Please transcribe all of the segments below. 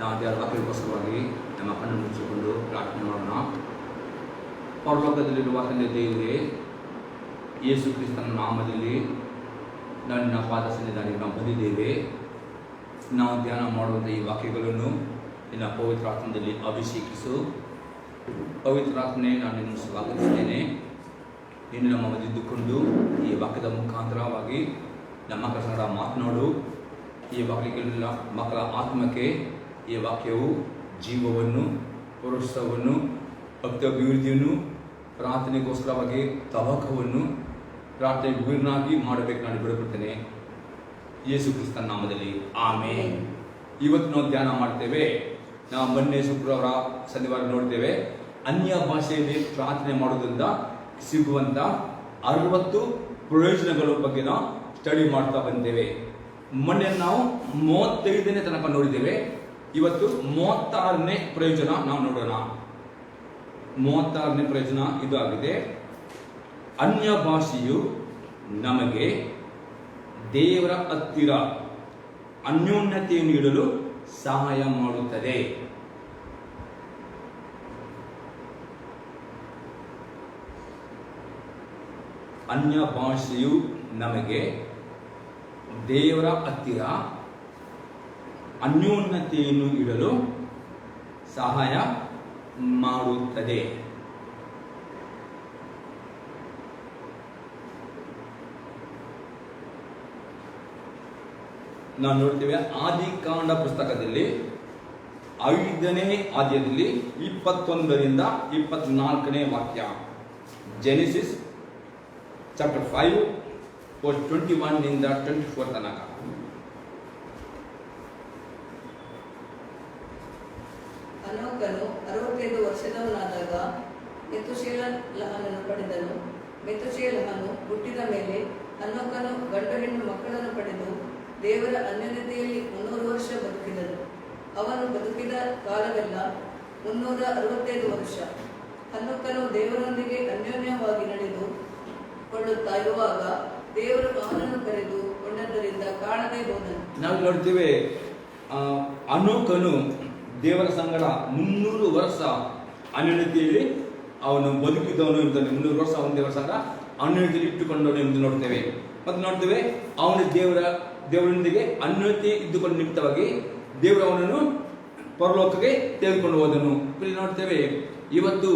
ನಾವು ದೇವರ ವಾಕ್ಯಕ್ಕೋಸ್ಕರವಾಗಿ ನಮ್ಮ ಕಣ್ಣು ಮುಚ್ಚಿಕೊಂಡು ಪ್ರಾರ್ಥನೆ ಮಾಡೋಣ. ಪರಲೋಕದಲ್ಲಿರುವ ತಂದೆ ದೇವರೇ, ಯೇಸು ಕ್ರಿಸ್ತನ ನಾಮದಲ್ಲಿ ನನ್ನ ಪಾದ ಸನ್ನಿಧಾನಕ್ಕೆ ನಾವು ಬಂದಿದ್ದೇವೆ. ನಾವು ಧ್ಯಾನ ಮಾಡುವಂಥ ಈ ವಾಕ್ಯಗಳನ್ನು ನಿನ್ನ ಪವಿತ್ರಾತ್ಮದಲ್ಲಿ ಅಭಿಷೇಕಿಸು. ಪವಿತ್ರಾತ್ಮನೆ, ನಾನು ನಿನ್ನನ್ನು ಸ್ವಾಗತಿಸ್ತೇನೆ. ನೀನು ನಮ್ಮ ಮಧ್ಯದ್ದುಕೊಂಡು ಈ ವಾಕ್ಯದ ಮುಖಾಂತರವಾಗಿ ನಮ್ಮ ಮಕ್ಕಳ ಸಂಗಡ ಮಾತನಾಡು. ಈ ವಾಕ್ಯಗಳ ಮಕ್ಕಳ ಆತ್ಮಕ್ಕೆ ಈ ವಾಕ್ಯವು ಜೀವವನ್ನು, ಪ್ರೋತ್ಸಾಹವನ್ನು, ಭಕ್ತಾಭಿವೃದ್ಧಿಯನ್ನು, ಪ್ರಾರ್ಥನೆಗೋಸ್ಕರವಾಗಿ ತವಕವನ್ನು ಪ್ರಾರ್ಥನೆ ಗುರಿನಾಗಿ ಮಾಡಬೇಕು ನಾನು ಬಿಡುತ್ತೇನೆ. ಯೇಸು ಕ್ರಿಸ್ತನ ನಾಮದಲ್ಲಿ ಆಮೇನ್. ಇವತ್ತು ನಾವು ಧ್ಯಾನ ಮಾಡ್ತೇವೆ. ನಾವು ಮೊನ್ನೆ ಶುಕ್ರವಾರ ಶನಿವಾರ ನೋಡ್ತೇವೆ, ಅನ್ಯ ಭಾಷೆಯಲ್ಲಿ ಪ್ರಾರ್ಥನೆ ಮಾಡೋದ್ರಿಂದ ಸಿಗುವಂಥ 60 ಪ್ರಯೋಜನಗಳ ಬಗ್ಗೆ ನಾವು ಸ್ಟಡಿ ಮಾಡ್ತಾ ಬಂದೇವೆ. ಮೊನ್ನೆ ನಾವು 35ನೇ ತನಕ ನೋಡಿದ್ದೇವೆ. ಇವತ್ತು 36ನೇ ಪ್ರಯೋಜನ ನಾವು ನೋಡೋಣ. 36ನೇ ಪ್ರಯೋಜನ ಇದು ಆಗಿದೆ. ಅನ್ಯ ಭಾಷೆಯು ನಮಗೆ ದೇವರ ಹತ್ತಿರ ಅನ್ಯೋನ್ಯತೆಯನ್ನು ನೀಡಲು ಸಹಾಯ ಮಾಡುತ್ತದೆ. ಅನ್ಯ ಭಾಷೆಯು ನಮಗೆ ದೇವರ ಹತ್ತಿರ ಅನ್ಯೋನ್ಯತೆಯನ್ನು ಇಡಲು ಸಹಾಯ ಮಾಡುತ್ತದೆ. ನಾವು ನೋಡ್ತೇವೆ ಆದಿಕಾಂಡ ಪುಸ್ತಕದಲ್ಲಿ 5ನೇ ಅಧ್ಯಾಯದಲ್ಲಿ 21ರಿಂದ 24ನೇ ವಾಕ್ಯ. ಜೆನೆಸಿಸ್ ಚಾಪ್ಟರ್ 5 ವರ್ಸ್ 21 24 ತನಕ. ಹನೋಕನು 65 ವರ್ಷದವನಾದಾಗ ಮೆತುಶೇಲಹನನ್ನು ಪಡೆದನು. ಮೆತುಶೇಲಹನು ಹುಟ್ಟಿದ ಮೇಲೆ ಹನೋಕನು ಗಂಡು ಹೆಣ್ಣು ಮಕ್ಕಳನ್ನು ಪಡೆದು ದೇವರ ಅನ್ಯೋನ್ಯತೆಯಲ್ಲಿ 300 ವರ್ಷ ಬದುಕಿದನು. ಅವನು ಬದುಕಿದ ಕಾಲವೆಲ್ಲ 365 ವರ್ಷ. ಹನೋಕನು ದೇವರೊಂದಿಗೆ ಅನ್ಯೋನ್ಯವಾಗಿ ನಡೆದು ಕೊಳ್ಳುತ್ತಾ ಇರುವಾಗ ದೇವರು ಅವನನ್ನು ಕರೆದು ಕೊಂಡದ್ದರಿಂದ ಕಾಣದೆ ಹೋದನು. ನಾವು ನೋಡ್ತೇವೆ, ಹನೋಕನು ದೇವರ ಸಂಗಡ 300 ವರ್ಷ ಅನ್ಯೋನ್ಯತೆಯಲ್ಲಿ ಅವನು ಬದುಕಿದವನು ಎಂಬುದನ್ನು 300 ವರ್ಷ ಅವನ ದೇವರ ಸಂಗಡ ಅನ್ಯೋನ್ಯತೆಯಲ್ಲಿ ಇಟ್ಟುಕೊಂಡವನು ಎಂದು ನೋಡ್ತೇವೆ. ಮತ್ತು ನೋಡ್ತೇವೆ, ಅವನು ದೇವರೊಂದಿಗೆ ಅನ್ಯೋನ್ಯತೆ ಇದ್ದುಕೊಂಡು ನಿಮಿತ್ತವಾಗಿ ದೇವರು ಅವನನ್ನು ಪರಲೋಕಕ್ಕೆ ತೆಗೆದುಕೊಂಡು ಹೋದನು. ಇಲ್ಲಿ ನೋಡ್ತೇವೆ, ಇವತ್ತು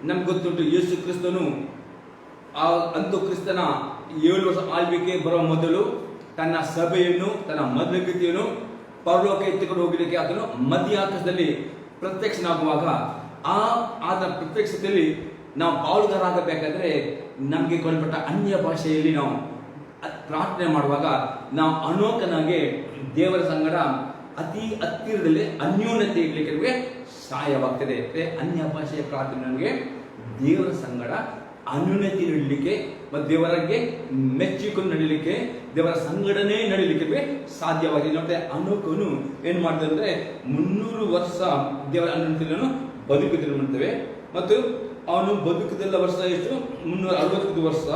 ನಮ್ಗೆ ಗೊತ್ತುಂಟು, ಯೇಸು ಕ್ರಿಸ್ತನು ಅಂತು ಕ್ರಿಸ್ತನ 7 ವರ್ಷ ಆಳ್ವಿಕೆ ಬರುವ ಮೊದಲು ತನ್ನ ಸಭೆಯನ್ನು, ತನ್ನ ಮಧ್ಯಗತಿಯನ್ನು ಪರಲೋಕ ಎತ್ತಿಕೊಂಡು ಹೋಗಲಿಕ್ಕೆ ಆತನು ಮಧ್ಯ ಆಕಾಶದಲ್ಲಿ ಪ್ರತ್ಯಕ್ಷನಾಗುವಾಗ ಆತನ ಪ್ರತ್ಯಕ್ಷತೆಯಲ್ಲಿ ನಾವು ಪಾಲುಗಾರಾಗಬೇಕಾದ್ರೆ ನಮಗೆ ಕೊಡಲ್ಪಟ್ಟ ಅನ್ಯ ಭಾಷೆಯಲ್ಲಿ ನಾವು ಪ್ರಾರ್ಥನೆ ಮಾಡುವಾಗ ನಾವು ಹನೋಕನಾಗೆ ದೇವರ ಸಂಗಡ ಅತಿ ಹತ್ತಿರದಲ್ಲಿ ಅನ್ಯೋನ್ಯತೆ ಇರಲಿಕ್ಕೆ ಸಹಾಯವಾಗ್ತದೆ. ಅನ್ಯ ಭಾಷೆಯ ಪ್ರಾರ್ಥನೆ ನಮಗೆ ದೇವರ ಸಂಗಡ ಅನ್ಯೋನ್ಯತೆ ನೀಡಲಿಕ್ಕೆ ಮತ್ತು ದೇವರಿಗೆ ಮೆಚ್ಚಿಕೊಂಡು ನಡೀಲಿಕ್ಕೆ, ದೇವರ ಸಂಗಡನೆ ನಡೀಲಿಕ್ಕೆ ಸಾಧ್ಯವಾಗಿದೆ. ನೋಡ್ತೇವೆ, ಹನೋಕನು ಏನ್ ಮಾಡ್ತಾರೆ ಅಂದ್ರೆ 300 ವರ್ಷ ದೇವರ ಅನ್ಯೋನ್ಯತೆಯನ್ನು ಬದುಕಿದ್ರು ಮಾಡ್ತೇವೆ. ಮತ್ತು ಅವನು ಬದುಕಿದೆಲ್ಲ ವರ್ಷ ಎಷ್ಟು? 365 ವರ್ಷ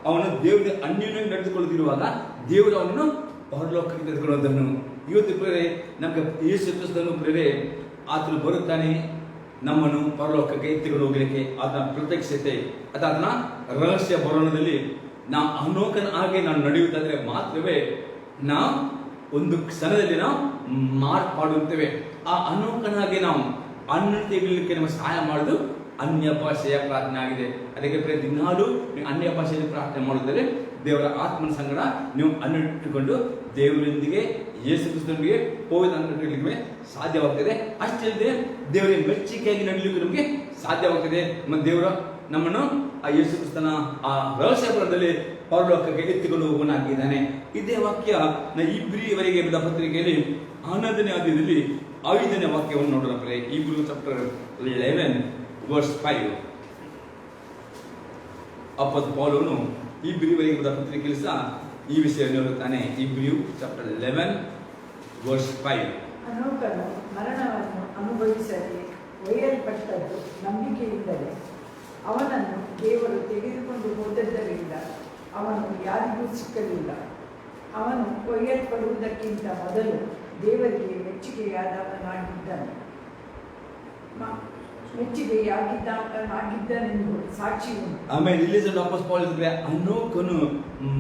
ಅವನು ದೇವರ ಅನ್ಯೋನ್ಯ ನಡೆದುಕೊಳ್ಳುತ್ತಿರುವಾಗ ದೇವರು ಅವನನ್ನು ಪರಲೋಕಕ್ಕೆ ತೆಗೆದುಕೊಳ್ಳುವುದನ್ನು. ಇವತ್ತು ಪ್ರೇರೆ ನಮಗೆ ಯೇಸು ಕ್ರಿಸ್ತನು ಪ್ರೇರೆ ಆತನು ಬರುತ್ತಾನೆ ನಮ್ಮನ್ನು ಪರಲೋಕಕ್ಕೆ ಎತ್ತಿಕೊಂಡು ಹೋಗಲಿಕ್ಕೆ. ಆತನ ಪ್ರತ್ಯಕ್ಷತೆ ಅಥವಾ ಆತನ ರಹಸ್ಯ ಬರೋಣದಲ್ಲಿ ನಾವು ಹನೋಕನ ಹಾಗೆ ನಾವು ನಡೆಯುತ್ತಾದ್ರೆ ಮಾತ್ರವೇ ನಾವು ಒಂದು ಕ್ಷಣದಲ್ಲಿ ನಾವು ಮಾರ್ಪಾಡುತ್ತೇವೆ. ಆ ಹನೋಕನ ಹಾಗೆ ನಾವು ಅನ್ಯೋನ್ಯತೆ ಇರಲಿಕ್ಕೆ ನಮಗೆ ಸಹಾಯ ಮಾಡೋದು ಅನ್ಯ ಭಾಷೆಯ ಪ್ರಾರ್ಥನೆ ಆಗಿದೆ. ಅದಕ್ಕೆ ದಿನಾಲು ನೀವು ಅನ್ಯ ಭಾಷೆಯಲ್ಲಿ ಪ್ರಾರ್ಥನೆ ಮಾಡುತ್ತದೆ ದೇವರ ಆತ್ಮನ ಸಂಗಡ ನೀವು ಅನ್ನಿಟ್ಟುಕೊಂಡು ದೇವರೊಂದಿಗೆ, ಯೇಸು ಕ್ರಿಸ್ತನಿಗೆ ಹೋಗಲಿಕ್ಕೆ ಸಾಧ್ಯವಾಗ್ತದೆ. ಅಷ್ಟಲ್ಲದೆ ದೇವರಿಗೆ ಮೆಚ್ಚುಗೆಯಾಗಿ ನಡೀಲಿಕ್ಕೆ ನಮಗೆ ಸಾಧ್ಯವಾಗ್ತದೆ. ಮತ್ತು ದೇವರ ನಮ್ಮನ್ನು ಆ ಯೇಸು ಕ್ರಿಸ್ತನ ಆ ರಹಸ್ಯ ಬಲದಲ್ಲಿ ಪರಲೋಕಕ್ಕೆ ಎತ್ತಿಕೊಂಡು ಹೋಗುವನಾಗಿದ್ದಾನೆ. ಇದೇ ವಾಕ್ಯ ಇಬ್ರಿಯವರೆಗೆ ಎಂಬ ಪತ್ರಿಕೆಯಲ್ಲಿ 11ನೇ ಅಧ್ಯಾಯದಲ್ಲಿ 5ನೇ ವಾಕ್ಯವನ್ನು ನೋಡೋಣ. ಇಬ್ರು ಚಾಪ್ಟರ್ 11 ವರ್ಸ್ 5. ಅಪೊಸ್ತಲ ಪೌಲನು ಇಬ್ರಿಯವರೆಗೆ ಎಂಬ ಪತ್ರಿಕೆಯಲ್ಲಿ ಸಹ ಈ ವಿಷಯವನ್ನು ಹೇಳುತ್ತಾನೆ. ಇಬ್ರಿಯು ಚಾಪ್ಟರ್ 11 ವರ್ಸ್ 5. ಹನೋಕನು ಮರಣವನ್ನು ಅನುಭವಿಸದೆ ಒಯ್ಯಲ್ಪಟ್ಟದ್ದು ನಂಬಿಕೆಯಿಂದಲೇ. ಅವನನ್ನು ದೇವರು ತೆಗೆದುಕೊಂಡು ಹೋದದ್ದರಿಂದ ಅವನು ಯಾರಿಗೂ ಸಿಕ್ಕಲಿಲ್ಲ. ಅವನು ಒಯ್ಯಲ್ಪಡುವುದಕ್ಕಿಂತ ಮೊದಲು ದೇವರಿಗೆ ಮೆಚ್ಚುಗೆಯಾದವನಾಗಿದ್ದಾನೆ ಮೆಚ್ಚುಗೆಯಾಗಿದ್ದಾನೆಂದು ಸಾಕ್ಷಿ ಉಂಟು. ಆಮೇಲೆ ಇಲ್ಲಿ ವಾಪಸ್ ಪಾಲ್ ಇದ್ರೆ ಅನ್ನೋಕನು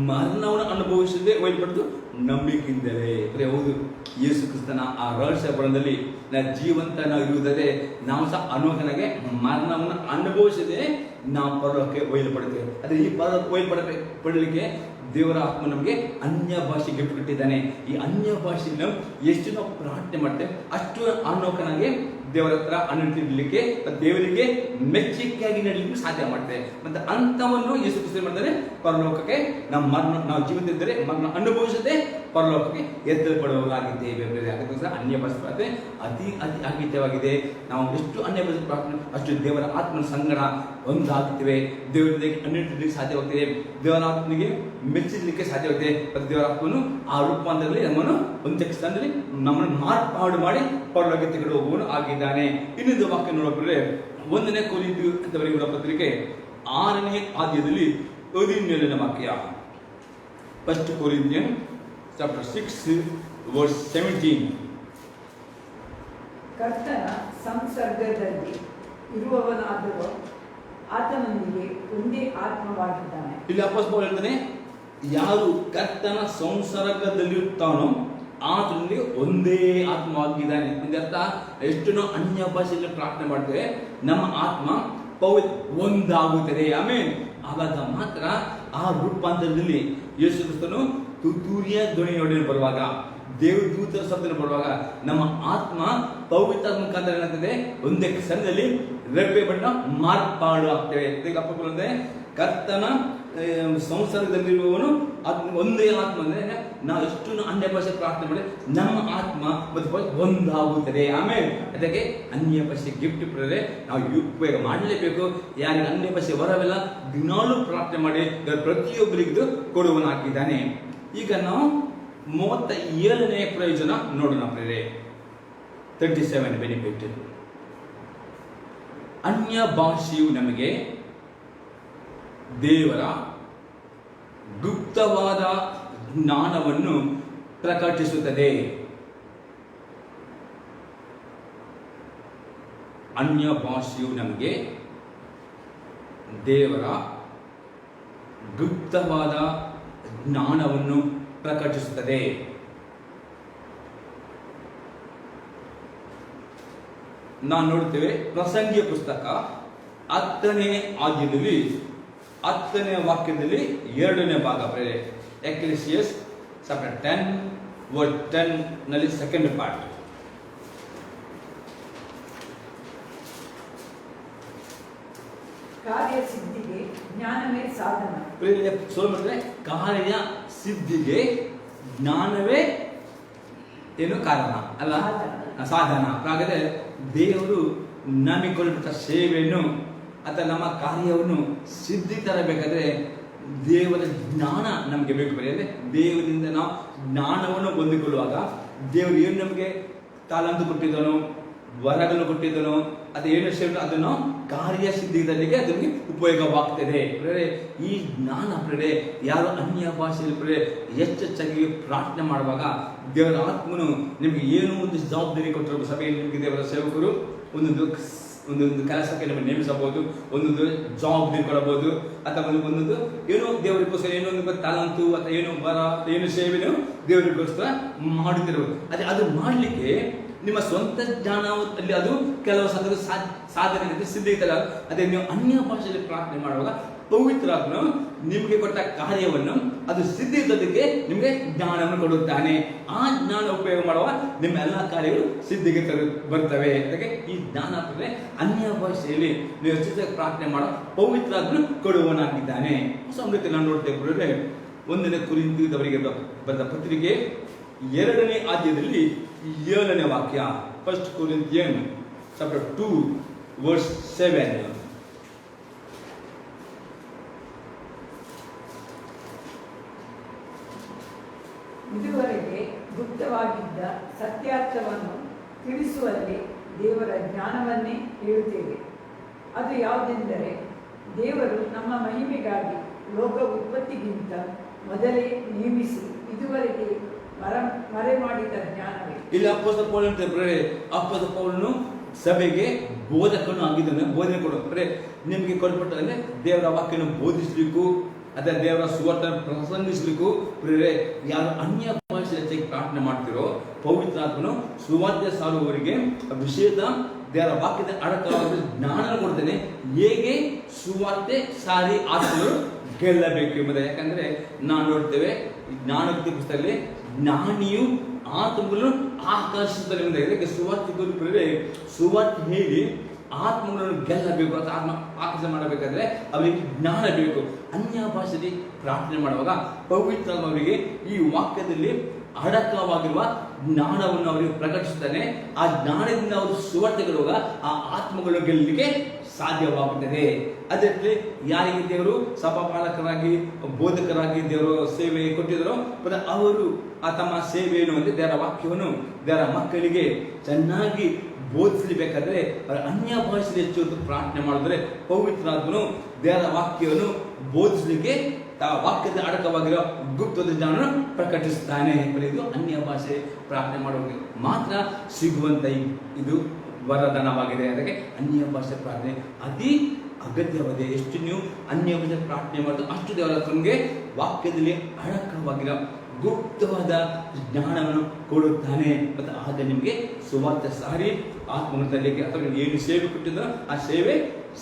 ಮರಣವನ್ನು ಅನುಭವಿಸದೆ ಒಯ್ಯಲ್ಪಟ್ಟು ನಂಬಿಕೆಯಿಂದಲೇ. ಹೌದು, ಯೇಸು ಕ್ರಿಸ್ತನ ಆ ರಹಸ್ಯ ಬರಣದಲ್ಲಿ ಜೀವಂತ ನಾವು ಇರುವುದರೆ ನಾವು ಸಹ ಅನೋಕನಾಗೆ ಮರಣವನ್ನು ಅನುಭವಿಸದೆ ನಾವು ಪರಲೋಕಕ್ಕೆ ಒಯ್ಯಲ್ಪಡುತ್ತೇವೆ. ಅದೇ ಈ ಪರಲೋಕ ಪಡಲಿಕ್ಕೆ ದೇವರ ಆತ್ಮ ನಮಗೆ ಅನ್ಯ ಭಾಷೆ ಗಿಫ್ಟ್ ಕೊಟ್ಟಿದ್ದಾನೆ. ಈ ಅನ್ಯ ಭಾಷೆಯನ್ನು ಎಷ್ಟು ನಾವು ಪ್ರಾರ್ಥನೆ ಮಾಡ್ತೇವೆ ಅಷ್ಟು ಅನೋಕನಾಗೆ ದೇವರ ಹತ್ರ ಅನುಭವಿಸಲಿಕ್ಕೆ ದೇವರಿಗೆ ಮೆಚ್ಚುಗೆಯಾಗಿ ನಡಲಿಕ್ಕೆ ಸಾಧ್ಯ ಮಾಡ್ತೇವೆ. ಮತ್ತೆ ಅಂತವನ್ನು ಯೇಸು ಕ್ರಿಸ್ತ ಮಾಡ್ತಾರೆ, ಪರಲೋಕಕ್ಕೆ ನಾವು ಜೀವಿತದಿದ್ದರೆ ಮರಣ ಅನುಭವಿಸದೆ ಪರಲೋಕಕ್ಕೆ ಎತ್ತಲ್ಪಡುವವರಾಗಿದ್ದೇವೆ. ಅದಕ್ಕೋಸ್ಕರ ಅನ್ಯ ಭಾಷೆ ಪ್ರಾರ್ಥನೆ ಅತಿ ಅತಿ ಅಗತ್ಯವಾಗಿದೆ. ನಾವು ಎಷ್ಟು ಅನ್ಯ ಭಾಷೆ ಪ್ರಾರ್ಥನೆ ಅಷ್ಟು ದೇವರ ಆತ್ಮನ ಸಂಗಡ ಒಂದಾಗುತ್ತೇವೆ, ದೇವರಿಗೆ ಅನ್ಯಲಿಕ್ಕೆ ಸಾಧ್ಯವಾಗ್ತದೆ, ದೇವರ ಆತ್ಮನಿಗೆ ಮೆಚ್ಚಲಿಕ್ಕೆ ಸಾಧ್ಯವಾಗಿದೆ. ಮತ್ತು ದೇವರ ಆತ್ಮನು ಆ ರೂಪಾಂತರದಲ್ಲಿ ನಮ್ಮನ್ನು ಒಂದು ಸ್ಥಾನದಲ್ಲಿ ನಮ್ಮನ್ನು ಮಾರ್ಪಾಡು ಮಾಡಿ ಪರಲೋಕಕ್ಕೆ ತೆಗೆದು ಹೋಗುವನು ಆಗಿದ್ದಾನೆ. ಇನ್ನೊಂದು ವಾಕ್ಯ ನೋಡೋದ್ರೆ 1 ಕೊರಿಂಥಿಯರು ಅಂತ ಬರೆಯುವ ಪತ್ರಿಕೆ 6ನೇ ಅಧ್ಯಾಯದಲ್ಲಿ 17ನೇ ವಾಕ್ಯ. 1 ಕೊರಿಂಥಿಯನ್ chapter 6 verse 17. ಕರ್ತನ ಸಂಸರ್ಗದಲ್ಲಿ ಇರುವವನಾದರೂ ಆತನೊಂದಿಗೆ ಒಂದೇ ಆತ್ಮವಾಗಿದ್ದಾನೆ. ಇಲ್ಲಿ ಅಪೊಸ್ತಲ ಪೌಲ ಹೇಳ್ತಾನೆ, ಯಾರು ಕರ್ತನ ಸಂಸರ್ಗದಲ್ಲಿರುತ್ತಾನೋ ಆತನಲ್ಲಿ ಒಂದೇ ಆತ್ಮವಾಗಿದ್ದಾನೆ. ಇದರ್ಥ ಎಷ್ಟು ನಾವು ಅನ್ಯ ಭಾಷೆಯಲ್ಲಿ ಪ್ರಾರ್ಥನೆ ಮಾಡ್ತೇವೆ ನಮ್ಮ ಆತ್ಮ ಒಂದಾಗುತ್ತದೆ. ಆಮೇಲೆ ಆವಾಗ ಮಾತ್ರ ಆ ರೂಪಾಂತರದಲ್ಲಿ ಯೇಸು ಕ್ರಿಸ್ತನು ತುತ್ತೂರಿಯ ಧ್ವನಿಯೊಡನೆ ಬರುವಾಗ, ದೇವದೂತರ ಶಬ್ದ ಬರುವಾಗ ನಮ್ಮ ಆತ್ಮ ಪವಿತ್ರ ಮುಖಾಂತರ ಏನಾಗ್ತದೆ, ಒಂದೇ ಕ್ಷಣದಲ್ಲಿ ರೆಪ್ಪೆ ಬಣ್ಣ ಮಾರ್ಪಾಡು ಆಗ್ತೇವೆ. ಕರ್ತನ ಸಂಸಾರದಲ್ಲಿರುವವನು ಒಂದೇ ಆತ್ಮ ಅಂದ್ರೆ ನಾವು ಎಷ್ಟು ಅನ್ಯ ಭಾಷೆ ಪ್ರಾರ್ಥನೆ ಮಾಡಿ ನಮ್ಮ ಆತ್ಮ ಮತ್ತು ಒಂದಾಗುತ್ತದೆ. ಆಮೇಲೆ ಅದಕ್ಕೆ ಅನ್ಯ ಭಾಷೆ ಗಿಫ್ಟ್ ಪಡೆದರೆ ನಾವು ಉಪಯೋಗ ಮಾಡಲೇಬೇಕು. ಯಾರಿಗೆ ಅನ್ಯ ಭಾಷೆ ವರವೆಲ್ಲ ದಿನಾಲೂ ಪ್ರಾರ್ಥನೆ ಮಾಡಿ ಪ್ರತಿಯೊಬ್ಬರಿಗೂ ಕೊಡುವನಾಗಿದ್ದಾನೆ. ಈಗ ನಾವು 37ನೇ ಪ್ರಯೋಜನ ನೋಡೋಣ ಪ್ರೇರೆ. 37 ಬೆನಿಫಿಟ್. ಅನ್ಯ ಭಾಷೆಯು ನಮಗೆ ದೇವರ ಗುಪ್ತವಾದ ಜ್ಞಾನವನ್ನು ಪ್ರಕಟಿಸುತ್ತದೆ. ಅನ್ಯ ಭಾಷೆಯು ನಮಗೆ ದೇವರ ಗುಪ್ತವಾದ ಜ್ಞಾನವನ್ನು ಪ್ರಕಟಿಸುತ್ತದೆ. ನಾವು ನೋಡ್ತೇವೆ ಪ್ರಸಂಗಿಯ ಪುಸ್ತಕ 10ನೇ ಅಧ್ಯಾಯದಲ್ಲಿ 10ನೇ ವಾಕ್ಯದಲ್ಲಿ 2ನೇ ಭಾಗ ಪ್ರೇರೆ. ಎಕ್ಲೆಸಿಯಸ್ ಚಾಪ್ಟರ್ 10 ವರ್ಸ್ 10 ನಲ್ಲಿ ಸೆಕೆಂಡ್ ಪಾರ್ಟ್. ಕಾರ್ಯ ಸಿದ್ಧಿಗೆ ಜ್ಞಾನವೇ ಸಾಧನ. ಕಾರ್ಯ ಸಿದ್ಧಿಗೆ ಜ್ಞಾನವೇ ಏನು ಕಾರಣ ಅಲ್ಲ, ಸಾಧನ. ಹಾಗಾದ್ರೆ ದೇವರು ನಮಗೆ ಕೊಟ್ಟಂತ ಸೇವೆಯನ್ನು ಅಥವಾ ನಮ್ಮ ಕಾರ್ಯವನ್ನು ಸಿದ್ಧಿ ತರಬೇಕಾದ್ರೆ ದೇವರ ಜ್ಞಾನ ನಮಗೆ ಬೇಕು. ಬರೆಯದೆ ದೇವರಿಂದ ನಾವು ಜ್ಞಾನವನ್ನು ಹೊಂದಿಕೊಳ್ಳುವಾಗ ದೇವರು ಏನು ನಮಗೆ ತಾಲಂತು ಕೊಟ್ಟಿದ್ದನೋ, ವರಗಳು ಕೊಟ್ಟಿದ್ದನೋ, ಅದು ಏನು ಸೇವೆ ಅದನ್ನು ಕಾರ್ಯ ಸಿದ್ಧಿಗೆ ಅದಕ್ಕೆ ಉಪಯೋಗವಾಗ್ತದೆ. ಈ ಜ್ಞಾನ ಪ್ರೇರೆ ಯಾರು ಅನ್ಯ ಭಾಷೆಯಲ್ಲಿ ಪ್ರೇರೆ ಹೆಚ್ಚೆಚ್ಚಾಗಿ ಪ್ರಾರ್ಥನೆ ಮಾಡುವಾಗ ದೇವರ ಆತ್ಮನು ನಿಮಗೆ ಏನೋ ಒಂದು ಜವಾಬ್ದಾರಿ ಕೊಟ್ಟಿರೋ ಸಭೆಯಲ್ಲಿ ನಿಮಗೆ ದೇವರ ಸೇವಕರು ಒಂದೊಂದು ಕೆಲಸಕ್ಕೆ ನಮಗೆ ನೇಮಿಸಬಹುದು, ಒಂದೊಂದು ಜವಾಬ್ದಾರಿ ಕೊಡಬಹುದು, ಅಥವಾ ಒಂದೊಂದು ಏನೋ ದೇವರಿಗೋಸ್ಕರ ಏನೋ ಒಂದು ತಾಲಂತು ಅಥವಾ ಏನೋ ಬರ ಏನೋ ಸೇವೆನೋ ದೇವರಿಗೋಸ್ಕರ ಮಾಡುತ್ತಿರಬಹುದು. ಅದು ಮಾಡಲಿಕ್ಕೆ ನಿಮ್ಮ ಸ್ವಂತ ಜ್ಞಾನದಲ್ಲಿ ಅದು ಕೆಲವು ಸಾಧನೆ ಸಿದ್ಧೈತಲ್ಲ. ಅದೇ ನೀವು ಅನ್ಯ ಭಾಷೆಯಲ್ಲಿ ಪ್ರಾರ್ಥನೆ ಮಾಡುವಾಗ ಪವಿತ್ರಾತ್ಮನು ನಿಮಗೆ ಕೊಟ್ಟ ಕಾರ್ಯವನ್ನು ಅದು ಸಿದ್ಧಿದ್ದಕ್ಕೆ ನಿಮಗೆ ಜ್ಞಾನವನ್ನು ಕೊಡುತ್ತಾನೆ. ಆ ಜ್ಞಾನ ಉಪಯೋಗ ಮಾಡುವ ನಿಮ್ಮ ಎಲ್ಲ ಕಾರ್ಯಗಳು ಸಿದ್ಧಿಗೆ ಬರ್ತವೆ. ಅದಕ್ಕೆ ಈ ಜ್ಞಾನ ಅಂದರೆ ಅನ್ಯ ಭಾಷೆಯಲ್ಲಿ ನೀವು ಹೆಚ್ಚು ಪ್ರಾರ್ಥನೆ ಮಾಡೋ ಪವಿತ್ರಾತ್ಮನು ಕೊಡುವನಾಗಿದ್ದಾನೆ. ಸಮೃದ್ಧಿ ನಾವು ನೋಡ್ತೇವೆ. 1ನೇ ಕೊರಿಂಥಿಯರಿಗೆ ಬರೆದ ಪತ್ರಿಕೆ 2ನೇ ಅಧ್ಯಾಯದಲ್ಲಿ 7ನೇ ವಾಕ್ಯ. 1 ಕೊರಿಂಥಿಯನ್ ಚಾಪ್ಟರ್ 2 ವರ್ಸ್ 7. ಇದುವರೆಗೆ ಗುಪ್ತವಾಗಿದ್ದ ಸತ್ಯಾರ್ಥವನ್ನು ತಿಳಿಸುವಲ್ಲಿ ದೇವರ ಜ್ಞಾನವನ್ನೇ ಹೇಳುತ್ತೇವೆ. ಅದು ಯಾವುದೆಂದರೆ, ದೇವರು ನಮ್ಮ ಮಹಿಮೆಗಾಗಿ ಲೋಕ ಉತ್ಪತ್ತಿಗಿಂತ ಮೊದಲೇ ನೇಮಿಸಿ ಇದುವರೆಗೆ ಮರೆ ಮಾಡಿದ ಜ್ಞಾನವೇ. ಇಲ್ಲಿ ಅಪೊಸ್ತಲ ಪೌಲ ಅಂತ ಅಪೊಸ್ತಲ ಪೌಲನು ಸಭೆಗೆ ಬೋಧಕನು ಆಗಿದ್ದಾನೆ, ಬೋಧನೆ ಕೊಡೋದ್ರೆ ನಿಮಗೆ ಕೊಲ್ಪಟ್ಟಂದ್ರೆ ದೇವರ ವಾಕ್ಯನ ಬೋಧಿಸಲಿಕ್ಕೂ ಅಥವಾ ದೇವರ ಸುವಾರ್ತೆ ಪ್ರಸಂಗಿಸಲಿಕ್ಕೂ ಪ್ರೇರೆ ಯಾರು ಅನ್ಯ ಭಾಷೆ ಹೆಚ್ಚಾಗಿ ಪ್ರಾರ್ಥನೆ ಮಾಡ್ತಿರೋ ಪವಿತ್ರಾತ್ಮನು ಸುವಾರ್ತೆ ಸಾರುವವರಿಗೆ ವಿಷಯದ ದೇವರ ವಾಕ್ಯದ ಅಡಕವಾದ ಜ್ಞಾನ ಕೊಡ್ತೇನೆ, ಹೇಗೆ ಸುವಾರ್ತೆ ಸಾರಿ ಆತ್ಮರು ಗೆಲ್ಲಬೇಕು ಎಂಬುದು. ಯಾಕಂದ್ರೆ ನಾವು ನೋಡ್ತೇವೆ ಜ್ಞಾನೋಕ್ತಿ ಪುಸ್ತಕದಲ್ಲಿ ಜ್ಞಾನಿಯು ಆತ್ಮಗಳನ್ನು ಆಕರ್ಷಿಸುತ್ತಾರೆ ಎಂಬುದಾಗಿದೆ. ಸುವಾರ್ತೆ ಹೇಳಿ ಆತ್ಮಗಳನ್ನು ಗೆಲ್ಲಬೇಕು ಅಥವಾ ಆತ್ಮ ಆಕರ್ಷಣೆ ಮಾಡಬೇಕಾದ್ರೆ ಅವರಿಗೆ ಜ್ಞಾನ ಬೇಕು. ಅನ್ಯ ಭಾಷೆಯಲ್ಲಿ ಪ್ರಾರ್ಥನೆ ಮಾಡುವಾಗ ಪವಿತ್ರ ಅವರಿಗೆ ಈ ವಾಕ್ಯದಲ್ಲಿ ಅಡಕವಾಗಿರುವ ಜ್ಞಾನವನ್ನು ಅವರಿಗೆ ಪ್ರಕಟಿಸುತ್ತಾನೆ. ಆ ಜ್ಞಾನದಿಂದ ಅವರು ಸುವಾರ್ತೆಗೊಳ್ಳುವಾಗ ಆ ಆತ್ಮಗಳು ಗೆಲ್ಲಲಿಕ್ಕೆ ಸಾಧ್ಯವಾಗುತ್ತದೆ. ಅದರಲ್ಲಿ ಯಾರಿಗೆ ದೇವರು ಸಭಾಪಾಲಕರಾಗಿ ಬೋಧಕರಾಗಿ ದೇವರು ಸೇವೆ ಕೊಟ್ಟಿದ್ರು, ಅವರು ತಮ್ಮ ಸೇವೆಯನ್ನು ಅಂದರೆ ದೇವರ ವಾಕ್ಯವನ್ನು ದೇವರ ಮಕ್ಕಳಿಗೆ ಚೆನ್ನಾಗಿ ಬೋಧಿಸಬೇಕಾದ್ರೆ ಅವರ ಅನ್ಯ ಭಾಷೆಯಲ್ಲಿ ಹೆಚ್ಚು ಪ್ರಾರ್ಥನೆ ಮಾಡಿದ್ರೆ ಪವಿತ್ರಾತ್ಮನು ದೇವರ ವಾಕ್ಯವನ್ನು ಬೋಧಿಸಲಿಕ್ಕೆ ವಾಕ್ಯದ ಅಡಕವಾಗಿರೋ ಗುಪ್ತದ ಜ್ಞಾನವನ್ನು ಪ್ರಕಟಿಸುತ್ತಾನೆ. ಇದು ಅನ್ಯ ಭಾಷೆ ಪ್ರಾರ್ಥನೆ ಮಾಡುವವರಿಗೆ ಮಾತ್ರ ಸಿಗುವಂತ ಇದು ವರದಾನವಾಗಿದೆ. ಅದಕ್ಕೆ ಅನ್ಯ ಭಾಷೆ ಪ್ರಾರ್ಥನೆ ಅತಿ ಅಗತ್ಯವಾಗಿದೆ. ಎಷ್ಟು ನೀವು ಅನ್ಯ ಭಾಷೆ ಪ್ರಾರ್ಥನೆ ಮಾಡಿದ್ರೆ ಅಷ್ಟು ದೇವರ ತಮಗೆ ವಾಕ್ಯದಲ್ಲಿ ಅಡಕವಾಗಿರೋ ಗುಪ್ತವಾದ ಜ್ಞಾನವನ್ನು ಕೊಡುತ್ತಾನೆ. ಮತ್ತು ಆಗ ನಿಮಗೆ ಸುವಾರ್ತೆ ಸಾರಿ ಆತ್ಮವನ್ನು ತರಲಿಕ್ಕೆ ಅಥವಾ ಏನು ಸೇವೆ ಕೊಟ್ಟಿದ್ದೋ ಆ ಸೇವೆ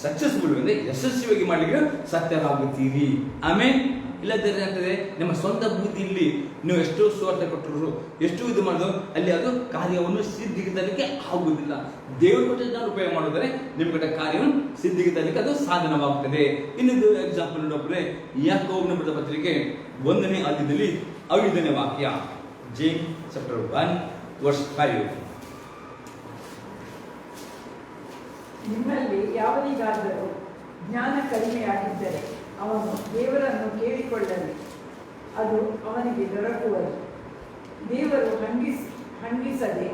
ಸಕ್ಸಸ್ಫುಲ್ ಅಂದರೆ ಯಶಸ್ವಿಯಾಗಿ ಮಾಡಲಿಕ್ಕೆ ಸತ್ಯರಾಗುತ್ತೀರಿ. ಆಮೇಲೆ ಇಲ್ಲದ್ರೆ ಆಗ್ತದೆ ನಿಮ್ಮ ಸ್ವಂತ ಬುದ್ಧಿಯಲ್ಲಿ ನೀವು ಎಷ್ಟೋ ಸುವಾರ್ತೆ ಕೊಟ್ಟರು, ಎಷ್ಟು ಇದು ಮಾಡಿದ್ರು, ಅಲ್ಲಿ ಅದು ಕಾರ್ಯವನ್ನು ಸಿದ್ಧಿಗೆ ತರಲಿಕ್ಕೆ ಆಗುವುದಿಲ್ಲ. ದೇವರು ಕೊಟ್ಟಿದ್ದ ಉಪಯೋಗ ಮಾಡಿದ್ರೆ ನಿಮ್ಮ ಕಡೆ ಕಾರ್ಯವನ್ನು ಸಿದ್ಧಿಗೆ ತರಲಿಕ್ಕೆ ಅದು ಸಾಧನವಾಗುತ್ತದೆ. ಇನ್ನೊಂದು ಎಕ್ಸಾಂಪಲ್ ನೋಡೋದ್ರೆ ಯಾಕೋಬನ ಬರೆದ ಪತ್ರಿಕೆ 1ನೇ ಅಧ್ಯಾಯದಲ್ಲಿ 5ನೇ ವಾಕ್ಯ, ಜೇಮ್ಸ್ ಚಾಪ್ಟರ್ 1:5. ನಿಮ್ಮಲ್ಲಿ ಯಾವನಿಗಾದರೂ ಜ್ಞಾನ ಕಡಿಮೆಯಾಗಿದ್ದರೆ ಅವನು ದೇವರನ್ನು ಕೇಳಿಕೊಳ್ಳಲಿ, ಅದು ಅವನಿಗೆ ದೊರಕುವುದು. ದೇವರು ಹಂಗಿಸದೆ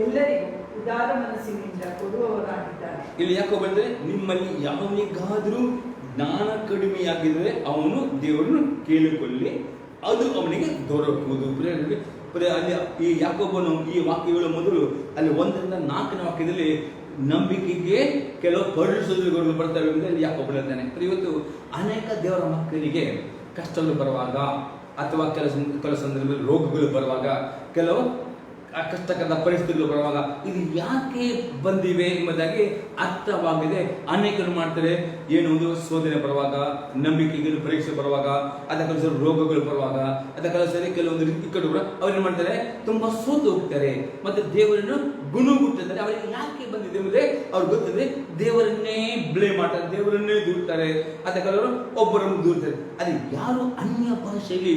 ಎಲ್ಲರಿಗೂ ಉದಾರ ಮನಸ್ಸಿನಿಂದ ಕೊಡುವವರಾಗಿದ್ದಾರೆ. ಇಲ್ಲಿ ಯಾಕೋ ಬಂದ್ರೆ ನಿಮ್ಮಲ್ಲಿ ಯಾವನಿಗಾದರೂ ಜ್ಞಾನ ಕಡಿಮೆಯಾಗಿದ್ದರೆ ಅವನು ದೇವರನ್ನು ಕೇಳಿಕೊಳ್ಳಿ, ಅದು ಅವನಿಗೆ ದೊರಕುವುದು. ಅಲ್ಲಿ ಈ ಯಾಕೋಬನು ಈ ವಾಕ್ಯಗಳ ಮೊದಲು ಅಲ್ಲಿ 1ರಿಂದ 4ನೇ ವಾಕ್ಯದಲ್ಲಿ ನಂಬಿಕೆಗೆ ಕೆಲವು ಪರಿಶೋಧನೆಗಳು ಬರ್ತವೆ ಎಂದು ಯಾಕೋಬ ಹೇಳ್ತಾನೆ. ಇವತ್ತು ಅನೇಕ ದೇವರ ಮಕ್ಕಳಿಗೆ ಕಷ್ಟಗಳು ಬರುವಾಗ ಅಥವಾ ಕೆಲವು ಸಂದರ್ಭದಲ್ಲಿ ರೋಗಗಳು ಬರುವಾಗ, ಕೆಲವು ಕಷ್ಟಕರ ಪರಿಸ್ಥಿತಿಗಳು ಬರುವಾಗ ಇದು ಯಾಕೆ ಬಂದಿವೆ ಎಂಬುದಾಗಿ ಅರ್ಥವಾಗಿದೆ. ಅನೇಕರು ಮಾಡ್ತಾರೆ, ಏನು ಒಂದು ಶೋಧನೆ ಬರುವಾಗ, ನಂಬಿಕೆಗಳು ಪರೀಕ್ಷೆ ಬರುವಾಗ, ಅಥವಾ ಕೆಲವು ರೋಗಗಳು ಬರುವಾಗ, ಅಥವಾ ಕೆಲವೊಂದು ಇಕ್ಕಟ್ಟುಗಳು ಅವ್ರೇನು ಮಾಡ್ತಾರೆ, ತುಂಬಾ ಸೋತು ಹೋಗ್ತಾರೆ ಮತ್ತು ದೇವರನ್ನು ಗುಣಗುಟ್ಟಿದ್ದಾರೆ. ಅವರಿಗೆ ಯಾಕೆ ಬಂದಿದೆ ಎಂಬುದೇ ಅವ್ರಿಗೆ ಗೊತ್ತಿದೆ. ದೇವರನ್ನೇ ಬ್ಲೇಮ್ ಮಾಡ್ತಾರೆ, ದೇವರನ್ನೇ ದೂರ್ತಾರೆ, ಅಥವಾ ಕೆಲವರು ಒಬ್ಬರನ್ನು ದೂರ್ತಾರೆ. ಅದು ಯಾರು ಅನ್ಯ ಭಾಷೆಯಲ್ಲಿ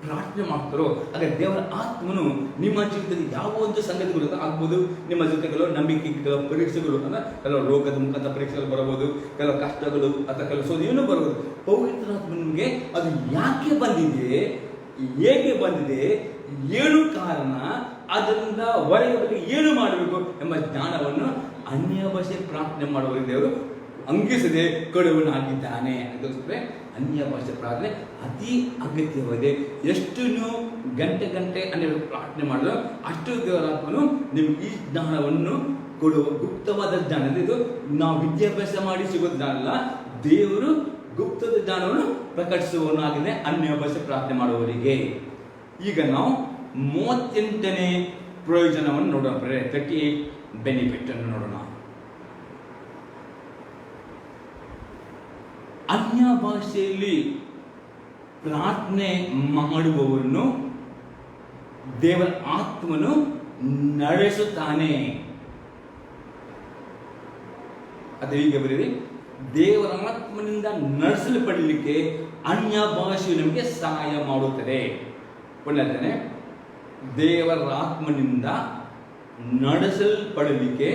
ಪ್ರಾರ್ಥನೆ ಮಾಡ್ತಾರೋ ಅದೇ ದೇವರ ಆತ್ಮನು ನಿಮ್ಮ ಜೀವಿತದಲ್ಲಿ ಯಾವ ಒಂದು ಸಂಗತಿಗಳು ಆಗ್ಬೋದು, ನಿಮ್ಮ ಜೊತೆ ಕೆಲವು ನಂಬಿಕೆ, ಕೆಲವು ಪರೀಕ್ಷೆಗಳು ಅಂದ್ರೆ ಕೆಲವು ರೋಗದ ಮುಖಾಂತರ ಪರೀಕ್ಷೆಗಳು ಬರಬಹುದು, ಕೆಲವು ಕಷ್ಟಗಳು ಅಥವಾ ಕೆಲವು ಸೋದೆಯನ್ನು ಬರಬಹುದು. ಪವಿತ್ರಾತ್ಮ ನಿಮಗೆ ಅದು ಯಾಕೆ ಬಂದಿದೆ, ಹೇಗೆ ಬಂದಿದೆ, ಏನು ಕಾರಣ, ಅದರಿಂದ ಹೊರಗೆ ಏನು ಮಾಡಬೇಕು ಎಂಬ ಜ್ಞಾನವನ್ನು ಅನ್ಯ ಭಾಷೆ ಪ್ರಾರ್ಥನೆ ಮಾಡುವ ದೇವರು ಅಂಗಿಸದೆ ಕೊಡುವನಾಗಿದ್ದಾನೆ. ಅದಕ್ಕೋಸ್ಕರ ಅನ್ಯ ಭಾಷೆ ಪ್ರಾರ್ಥನೆ ಅತಿ ಅಗತ್ಯವಾಗಿದೆ. ಎಷ್ಟು ನೀವು ಗಂಟೆ ಅನ್ಯ ಪ್ರಾರ್ಥನೆ ಮಾಡಿದ್ರು ಅಷ್ಟು ದೇವರಾತ್ಮನು ನಿಮ್ಗೆ ಈ ಜ್ಞಾನವನ್ನು ಕೊಡುವ ಗುಪ್ತವಾದ ಜ್ಞಾನ. ಇದು ನಾವು ವಿದ್ಯಾಭ್ಯಾಸ ಮಾಡಿ ಸಿಗೋ ಜ್ಞಾನ ಅಲ್ಲ, ದೇವರು ಗುಪ್ತದ ಜ್ಞಾನವನ್ನು ಪ್ರಕಟಿಸುವವನಾಗಿದೆ ಅನ್ಯ ಭಾಷೆ ಪ್ರಾರ್ಥನೆ ಮಾಡುವವರಿಗೆ. ಈಗ ನಾವು 38ನೇ ಪ್ರಯೋಜನವನ್ನು ನೋಡೋಣ. 38 ಬೆನಿಫಿಟ್ ಅನ್ನು ನೋಡೋಣ. ಅನ್ಯ ಭಾಷೆಯಲ್ಲಿ ಪ್ರಾರ್ಥನೆ ಮಾಡುವವರನ್ನು ದೇವರ ಆತ್ಮನು ನಡೆಸುತ್ತಾನೆ. ಅದು ಹೀಗೆ ಬರೀರಿ, ದೇವರ ಆತ್ಮನಿಂದ ನಡೆಸಲ್ಪಡಲಿಕ್ಕೆ ಅನ್ಯ ಭಾಷೆಯು ನಮಗೆ ಸಹಾಯ ಮಾಡುತ್ತದೆ. ಒಳ್ಳೆಯದಾನೆ, ದೇವರ ಆತ್ಮನಿಂದ ನಡೆಸಲ್ಪಡಲಿಕ್ಕೆ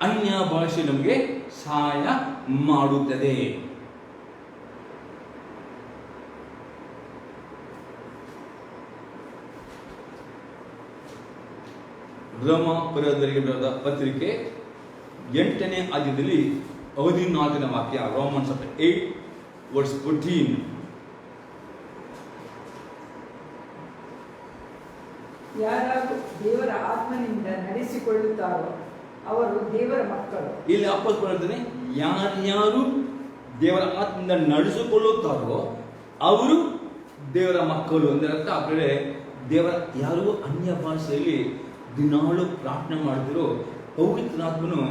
ಅನ್ಯ ಭಾಷೆ ನಮಗೆ ಸಹಾಯ ಮಾಡುತ್ತದೆ. ರೋಮಾಪುರದವರಿಗೆ ಬರೆದ ಪತ್ರಿಕೆ 8ನೇ ಅಧ್ಯಾಯದಲ್ಲಿ 14ನೇ ವಾಕ್ಯ, ರೋಮನ್ಸ್ 8:14. ಯಾರು ದೇವರ ಆತ್ಮನಿಂದ ನಡೆಸಿಕೊಳ್ಳುತ್ತಾರೋ ಅವರು ದೇವರ ಮಕ್ಕಳು. ಇಲ್ಲಿ ಅಪೊಸ್ತಲನು ಹೇಳ್ತಾನೆ, ಯಾರ್ಯಾರು ದೇವರ ಆತ್ಮದಿಂದ ನಡೆಸಿಕೊಳ್ಳುತ್ತಾರೋ ಅವರು ದೇವರ ಮಕ್ಕಳು. ಅಂದರೆ ಅರ್ಥ ಆ ಕಡೆ ದೇವರ ಯಾರು ಅನ್ಯ ಭಾಷೆಯಲ್ಲಿ ದಿನಾಳು ಪ್ರಾರ್ಥನೆ ಮಾಡಿದ್ರು ಪವಿತ್ರಾತ್ಮನು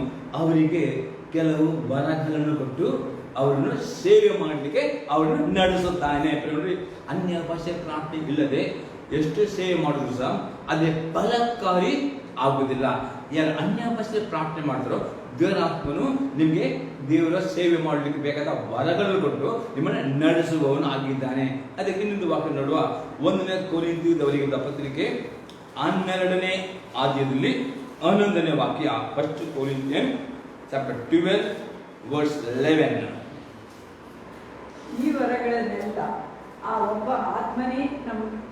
ಅವರಿಗೆ ಕೆಲವು ವರಗಳನ್ನು ಕೊಟ್ಟು ಅವರನ್ನು ಸೇವೆ ಮಾಡಲಿಕ್ಕೆ ಅವರನ್ನು ನಡೆಸುತ್ತಾನೆ. ನೋಡಿ, ಅನ್ಯ ಭಾಷೆ ಪ್ರಾರ್ಥನೆ ಇಲ್ಲದೆ ಎಷ್ಟು ಸೇವೆ ಮಾಡಿದ್ರು ಸಹ ಅದೇ ಫಲಕಾರಿ ಆಗುವುದಿಲ್ಲ. ಯಾರು ಅನ್ಯ ಭಾಷೆ ಪ್ರಾರ್ಥನೆ ಮಾಡಿದ್ರು ದೇವರ ಆತ್ಮನು ನಿಮಗೆ ದೇವರ ಸೇವೆ ಮಾಡಲಿಕ್ಕೆ ಬೇಕಾದ ವರಗಳನ್ನು ಕೊಟ್ಟು ನಿಮ್ಮನ್ನು ನಡೆಸುವವನು ಆಗಿದ್ದಾನೆ. ಅದಕ್ಕೆ ಇನ್ನೊಂದು ವಾಕ್ಯ ನೋಡುವ, 1ನೇ ಕೊರಿಂಥದವರಿಗೆ ಪತ್ರಿಕೆ 12ನೇ ಅಧ್ಯಾಯದಲ್ಲಿ 11ನೇ ವಾಕ್ಯ. 1 Corinthians chapter 12 verse 11. ಈ ವರಗಳನ್ನೆಲ್ಲ ಆ ಒಬ್ಬ ಆತ್ಮನೇ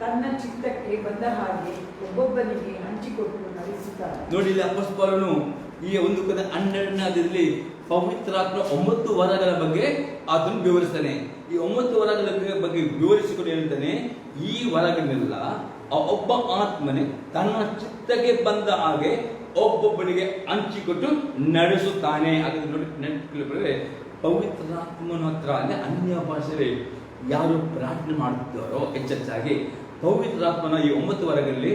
ತನ್ನ ಚಿತ್ತಕ್ಕೆ ಬಂದ ಹಾಗೆ ಒಬ್ಬೊಬ್ಬನಿಗೆ ಹಂಚಿಕೊಟ್ಟು ನಡೆಸುತ್ತಾರೆ. ನೋಡಿ, ಇಲ್ಲಿ ಅಪೊಸ್ತಲನು ಈ 12ನೇ ಅಧ್ಯಾಯದಲ್ಲಿ ಪವಿತ್ರಾತ್ಮ 9 ವರಗಳ ಬಗ್ಗೆ ಆತನು ವಿವರಿಸ್ತಾನೆ. ಈ 9 ವರಗಳ ಬಗ್ಗೆ ವಿವರಿಸಿಕೊಂಡು ಹೇಳ್ತಾನೆ, ಈ ವರಗಳನ್ನೆಲ್ಲ ಒಬ್ಬ ಆತ್ಮನೇ ತನ್ನ ಚಿತ್ತಕ್ಕೆ ಬಂದ ಹಾಗೆ ಒಬ್ಬೊಬ್ಬನಿಗೆ ಹಂಚಿಕೊಟ್ಟು ನಡೆಸುತ್ತಾನೆ. ಹಾಗಾದ್ರೆ ನೋಡಿ, ನೆನಪಿಟ್ಟುಕೊಳ್ಳಿ, ಪವಿತ್ರಾತ್ಮನ ಹತ್ರ ಅಂದ್ರೆ ಅನ್ಯ ಭಾಷೆಯಲ್ಲಿ ಯಾರು ಪ್ರಾರ್ಥನೆ ಮಾಡುತ್ತಾರೋ ಹೆಚ್ಚೆಚ್ಚಾಗಿ ಪವಿತ್ರಾತ್ಮನ ಈ 9 ವರಗಳಲ್ಲಿ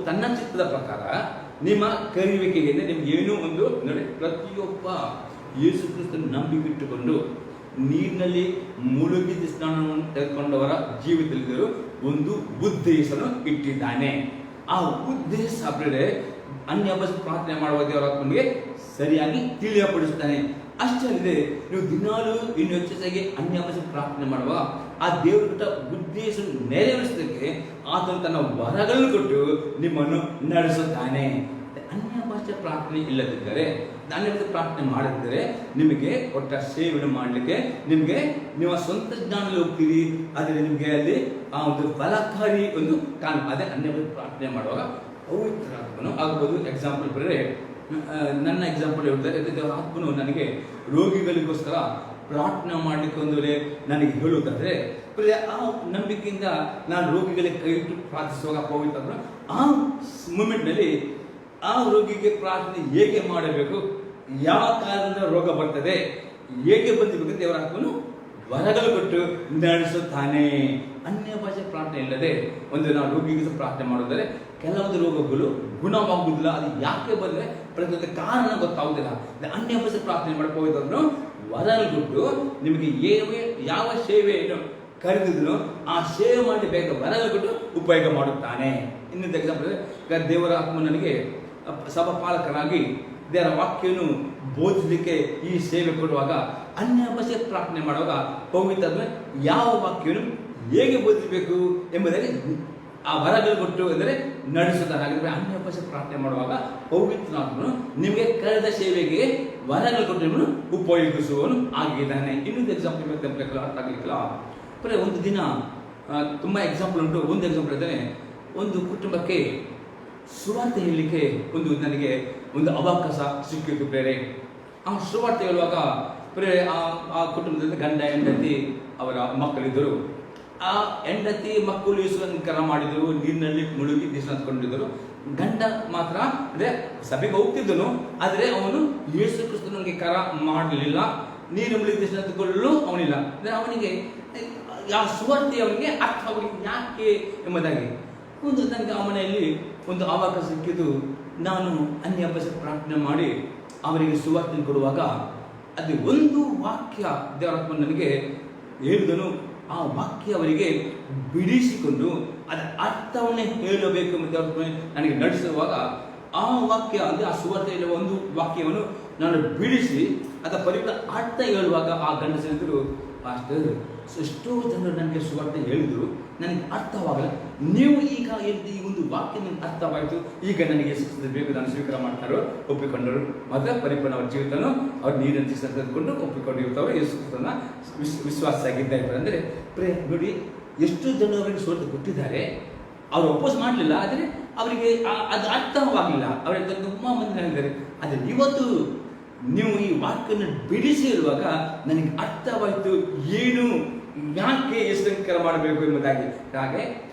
ತನ್ನ ಚಿತ್ತದ ಪ್ರಕಾರ ನಿಮ್ಮ ಕರೆಯುವಿಕೆಗೆ ನಿಮ್ಗೆ ಏನೋ ಒಂದು ನೋಡಿ, ಪ್ರತಿಯೊಬ್ಬ ಯೇಸು ಕ್ರಿಸ್ತನ ನಂಬಿಬಿಟ್ಟುಕೊಂಡು ನೀರಿನಲ್ಲಿ ಮುಳುಗಿದ ಸ್ನಾನವನ್ನು ತೆಗೆದುಕೊಂಡವರ ಜೀವಿತದಲ್ಲಿ ಒಂದು ಉದ್ದೇಶವನ್ನು ಇಟ್ಟಿದ್ದಾನೆ. ಆ ಉದ್ದೇಶ ಅನ್ಯ ಭಾಷೆ ಪ್ರಾರ್ಥನೆ ಮಾಡುವ ದೇವರ ಆತ್ಮನಿಗೆ ಸರಿಯಾಗಿ ತಿಳಿಯಪಡಿಸುತ್ತಾನೆ. ಅಷ್ಟೇ ಅಲ್ಲದೆ ನೀವು ದಿನಾಲೂ ಇನ್ನು ಹೆಚ್ಚಾಗಿ ಅನ್ಯ ಭಾಷೆ ಪ್ರಾರ್ಥನೆ ಮಾಡುವ ಆ ದೇವರ ಉದ್ದೇಶ ನೆರವೇರಿಸಲಿಕ್ಕೆ ಆತನು ತನ್ನ ವರಗಳನ್ನು ಕೊಟ್ಟು ನಿಮ್ಮನ್ನು ನಡೆಸುತ್ತಾನೆ. ಅನ್ಯ ಭಾಷೆ ಪ್ರಾರ್ಥನೆ ಇಲ್ಲದಿದ್ದರೆ, ಅನ್ಯ ಭಾಷೆ ಪ್ರಾರ್ಥನೆ ಮಾಡದಿದ್ದರೆ ನಿಮಗೆ ಒಟ್ಟ ಸೇವೆಯನ್ನು ಮಾಡಲಿಕ್ಕೆ ನಿಮಗೆ ನಿಮ್ಮ ಸ್ವಂತ ಜ್ಞಾನದಲ್ಲಿ ಹೋಗ್ತೀರಿ, ಆದರೆ ನಿಮಗೆ ಅಲ್ಲಿ ಆ ಒಂದು ಫಲಕಾರಿ ಒಂದು ಅದೇ ಅನ್ಯ ಭಾಷೆ ಪ್ರಾರ್ಥನೆ ಮಾಡುವಾಗ ಪವಿತ್ರಾತ್ಮನು ಆಗ್ಬೋದು. ಎಕ್ಸಾಂಪಲ್ ಬರೆದರೆ ನನ್ನ ಎಕ್ಸಾಂಪಲ್ ಹೇಳ್ತಾರೆ, ದೇವರ ಆತ್ಮನು ನನಗೆ ರೋಗಿಗಳಿಗೋಸ್ಕರ ಪ್ರಾರ್ಥನೆ ಮಾಡಲಿಕ್ಕೆ ಒಂದು ವೇಳೆ ನನಗೆ ಹೇಳುವುದಾದ್ರೆ ಆ ನಂಬಿಕೆಯಿಂದ ನಾನು ರೋಗಿಗಳಿಗೆ ಕೈ ಇಟ್ಟು ಪ್ರಾರ್ಥಿಸುವಾಗ ಪವಿತ್ರ ಆ ಮೂಮೆಂಟ್ನಲ್ಲಿ ಆ ರೋಗಿಗೆ ಪ್ರಾರ್ಥನೆ ಹೇಗೆ ಮಾಡಬೇಕು, ಯಾವ ಕಾರಣದಿಂದ ರೋಗ ಬರ್ತದೆ, ಹೇಗೆ ಬಂದಿರಬೇಕು ದೇವರ ಆತ್ಮನು ವರಗಳು ಕೊಟ್ಟು ನಡೆಸುತ್ತಾನೆ. ಅನ್ಯ ಭಾಷೆ ಪ್ರಾರ್ಥನೆ ಇಲ್ಲದೆ ಒಂದು ನಾವು ರೋಗಿಗೆ ಪ್ರಾರ್ಥನೆ ಮಾಡಿದರೆ ಕೆಲವೊಂದು ರೋಗಗಳು ಗುಣವಾಗುವುದಿಲ್ಲ. ಅದು ಯಾಕೆ ಬಂದರೆ ಪ್ರತಿಯೊಂದು ಕಾರಣ ಗೊತ್ತಾಗುವುದಿಲ್ಲ. ಅನ್ಯ ಭಾಷೆ ಪ್ರಾರ್ಥನೆ ಮಾಡಬಹುದು ವರಗಳು ಕೊಟ್ಟು ನಿಮಗೆ ಯಾವ ಸೇವೆಯನ್ನು ಕರೆದಿದ್ರು ಆ ಸೇವೆ ಮಾಡಿ ಬೇಗ ವರಗಳು ಕೊಟ್ಟು ಉಪಯೋಗ ಮಾಡುತ್ತಾನೆ. ಇನ್ನೊಂದು ಎಕ್ಸಾಂಪಲ್, ದೇವರ ಆತ್ಮ ನನಗೆ ಸಭಾಪಾಲಕರಾಗಿ ದೇವರ ವಾಕ್ಯವನ್ನು ಬೋಧಿಸಲಿಕ್ಕೆ ಈ ಸೇವೆ ಕೊಡುವಾಗ ಅನ್ಯ ಭಾಷೆ ಪ್ರಾರ್ಥನೆ ಮಾಡುವಾಗ ಪವಿತ್ರ ಯಾವ ವಾಕ್ಯವನ್ನು ಹೇಗೆ ಬೋಧಿಸಬೇಕು ಎಂಬುದಾಗಿ ಆ ವರಗಳು ಕೊಟ್ಟು ಎಂದರೆ ನಡೆಸುತ್ತಾರೆ. ಹಾಗಿದ್ರೆ ಅನ್ಯ ಭಾಷೆ ಪ್ರಾರ್ಥನೆ ಮಾಡುವಾಗ ಪವಿತ್ರಾತ್ಮನು ನಿಮಗೆ ಕರೆದ ಸೇವೆಗೆ ವರಗಳು ಕೊಟ್ಟು ನಿಮ್ಮನ್ನು ಉಪಯೋಗಿಸುವವನು ಆಗಿದ್ದಾನೆ. ಇನ್ನೊಂದು ಎಕ್ಸಾಂಪಲ್ ಅರ್ಥ ಆಗಲಿಕ್ಕಿಲ್ಲ. ಒಂದು ದಿನ ತುಂಬ ಎಕ್ಸಾಂಪಲ್ ಉಂಟು. ಒಂದು ಎಕ್ಸಾಂಪಲ್ ಇದ್ದಾನೆ, ಒಂದು ಕುಟುಂಬಕ್ಕೆ ಸುವಾರ್ತೆ ಹೇಳಲಿಕ್ಕೆ ನನಗೆ ಒಂದು ಅವಕಾಶ ಸಿಕ್ಕಿತ್ತು ಬೇರೆ. ಆ ಸುವಾರ್ತೆ ಹೇಳುವಾಗ ಆ ಕುಟುಂಬದಲ್ಲಿ ಗಂಡ ಹೆಂಡತಿ ಅವರ ಮಕ್ಕಳಿದ್ದರು. ಆ ಹೆಂಡತಿ ಮಕ್ಕಳು ಯೇಸುವನ್ನು ಕರ ಮಾಡಿದರು, ನೀರಿನಲ್ಲಿ ಮುಳುಗಿ ದೇಶ ಅಂದ್ಕೊಂಡಿದ್ದರು. ಗಂಡ ಮಾತ್ರ ಅಂದರೆ ಸಭೆಗೆ ಹೋಗ್ತಿದ್ದನು, ಆದರೆ ಅವನು ಯೇಸು ಕ್ರಿಸ್ತನಿಗೆ ಕರ ಮಾಡಲಿಲ್ಲ, ನೀರು ಮುಳುಗಿ ದೇಶ ಅಂದುಕೊಳ್ಳಲು ಅವನಿಲ್ಲ. ಅಂದರೆ ಅವನಿಗೆ ಆ ಸುವಾರ್ತೆ ಅವನಿಗೆ ಅರ್ಥ ಆಗಲಿಕ್ಕೆ ಯಾಕೆ ಎಂಬುದಾಗಿ ನನಗೆ ಆ ಮನೆಯಲ್ಲಿ ಒಂದು ಅವಕಾಶ ಸಿಕ್ಕಿದ್ದು. ನಾನು ಅನ್ಯ ಭಾಷೆ ಪ್ರಾರ್ಥನೆ ಮಾಡಿ ಅವರಿಗೆ ಸುವಾರ್ತೆ ಕೊಡುವಾಗ ಅದು ಒಂದು ವಾಕ್ಯ ದೇವರಾತ್ಮ ನನಗೆ ಹೇಳಿದನು. ಆ ವಾಕ್ಯ ಅವರಿಗೆ ಬಿಡಿಸಿಕೊಂಡು ಅದರ ಅರ್ಥವನ್ನೇ ಹೇಳಬೇಕು ಎಂದು ನನಗೆ ನಡೆಸುವಾಗ ಆ ವಾಕ್ಯ ಅಂದರೆ ಆ ಸುವಾರ್ತೆ ಹೇಳುವ ಒಂದು ವಾಕ್ಯವನ್ನು ನಾನು ಬಿಡಿಸಿ ಅದರ ಪರಿಪೂರ್ಣ ಅರ್ಥ ಹೇಳುವಾಗ ಆ ಗಂಡಸರಿದ್ದರು ಪಾಸ್ಟರ್ ಎಷ್ಟೋ ಜನರು ನನಗೆ ಸುವಾರ್ತೆ ಹೇಳಿದರು, ನನಗೆ ಅರ್ಥವಾಗಲ್ಲ. ನೀವು ಈಗ ಈ ಒಂದು ವಾಕ್ಯ ನನಗೆ ಅರ್ಥವಾಯಿತು, ಈಗ ನನಗೆ ಬೇಕು ನಾನು ಸ್ವೀಕಾರ ಮಾಡ್ತಾರೋ ಒಪ್ಪಿಕೊಂಡರು. ಮತ್ತು ಪರಿಪೂರ್ಣ ಅವರ ಜೀವಿತನು ಅವ್ರು ನೀರನ್ನು ತೆಗೆದುಕೊಂಡು ಒಪ್ಪಿಕೊಂಡಿರ್ತಾರೋ ಯೇಸು ಕ್ರಿಸ್ತನ ವಿಶ್ವಾಸಾಗಿದ್ದಾರೆ. ಅಂದರೆ ನೋಡಿ, ಎಷ್ಟು ಜನ ಅವರಿಗೆ ಸೋತು ಕೊಟ್ಟಿದ್ದಾರೆ, ಅವರು ಅಪೋಸ್ ಮಾಡಲಿಲ್ಲ, ಆದರೆ ಅವರಿಗೆ ಅದು ಅರ್ಥವಾಗಲಿಲ್ಲ. ಅವರಿಗೆ ತುಂಬ ಮಂದಿ ಹೇಳಿದ್ದಾರೆ. ಆದರೆ ಇವತ್ತು ನೀವು ಈ ವಾಕ್ಯವನ್ನು ಬಿಡಿಸಿ ಇರುವಾಗ ನನಗೆ ಅರ್ಥವಾಯಿತು ಏನು ಯಾಕೆ ಯೇಸುವಿನ ಕರ ಮಾಡಬೇಕು ಎಂಬುದಾಗಿ. ಹಾಗೆ